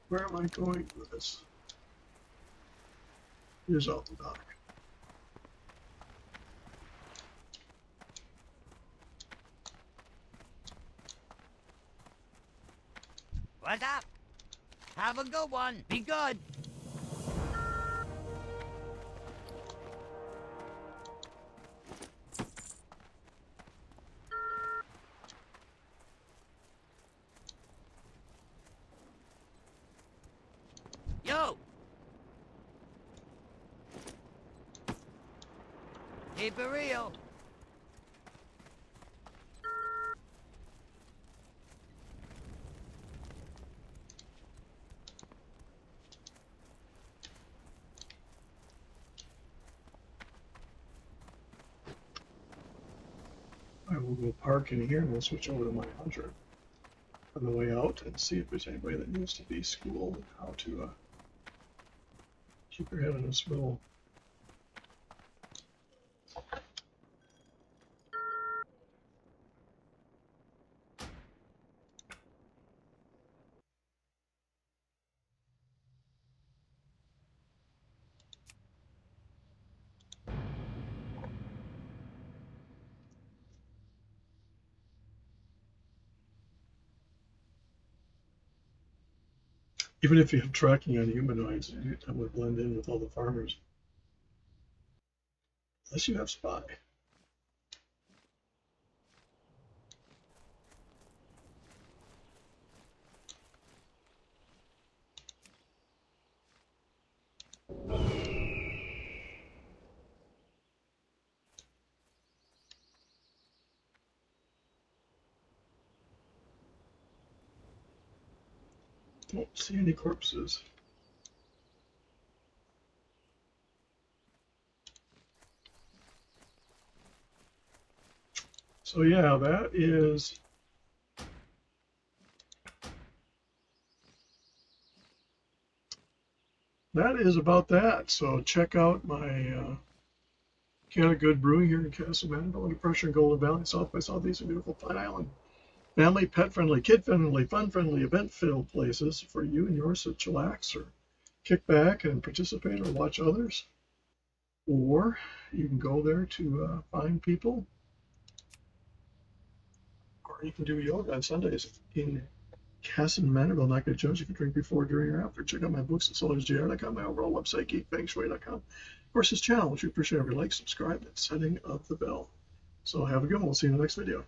Where am I going with this? Here's out the dock. What's up? Have a good one. Be good. Yo! Keep it real. I will go park in here and we'll switch over to my hunter on the way out and see if there's anybody that needs to be schooled in how to keep your head on a swivel. Even if you have tracking on humanoids, that would blend in with all the farmers. Unless you have spy. Don't see any corpses. So yeah, that is about that. So check out my Can of Good Brewing here in Castle Mandeville, under pressure in Golden Valley, south by southeast of beautiful Pine Island. Family, pet friendly, kid friendly, fun friendly, event filled places for you and yours to chillax or kick back and participate or watch others. Or you can go there to find people. Or you can do yoga on Sundays in Castle Mandeville. Not going to judge if you drink before, during, or after. Check out my books at solorsjr.com, my overall website, Geek, Feng Shui.com. Of course, this channel, which we appreciate every like, subscribe, and setting of the bell. So have a good one. We'll see you in the next video.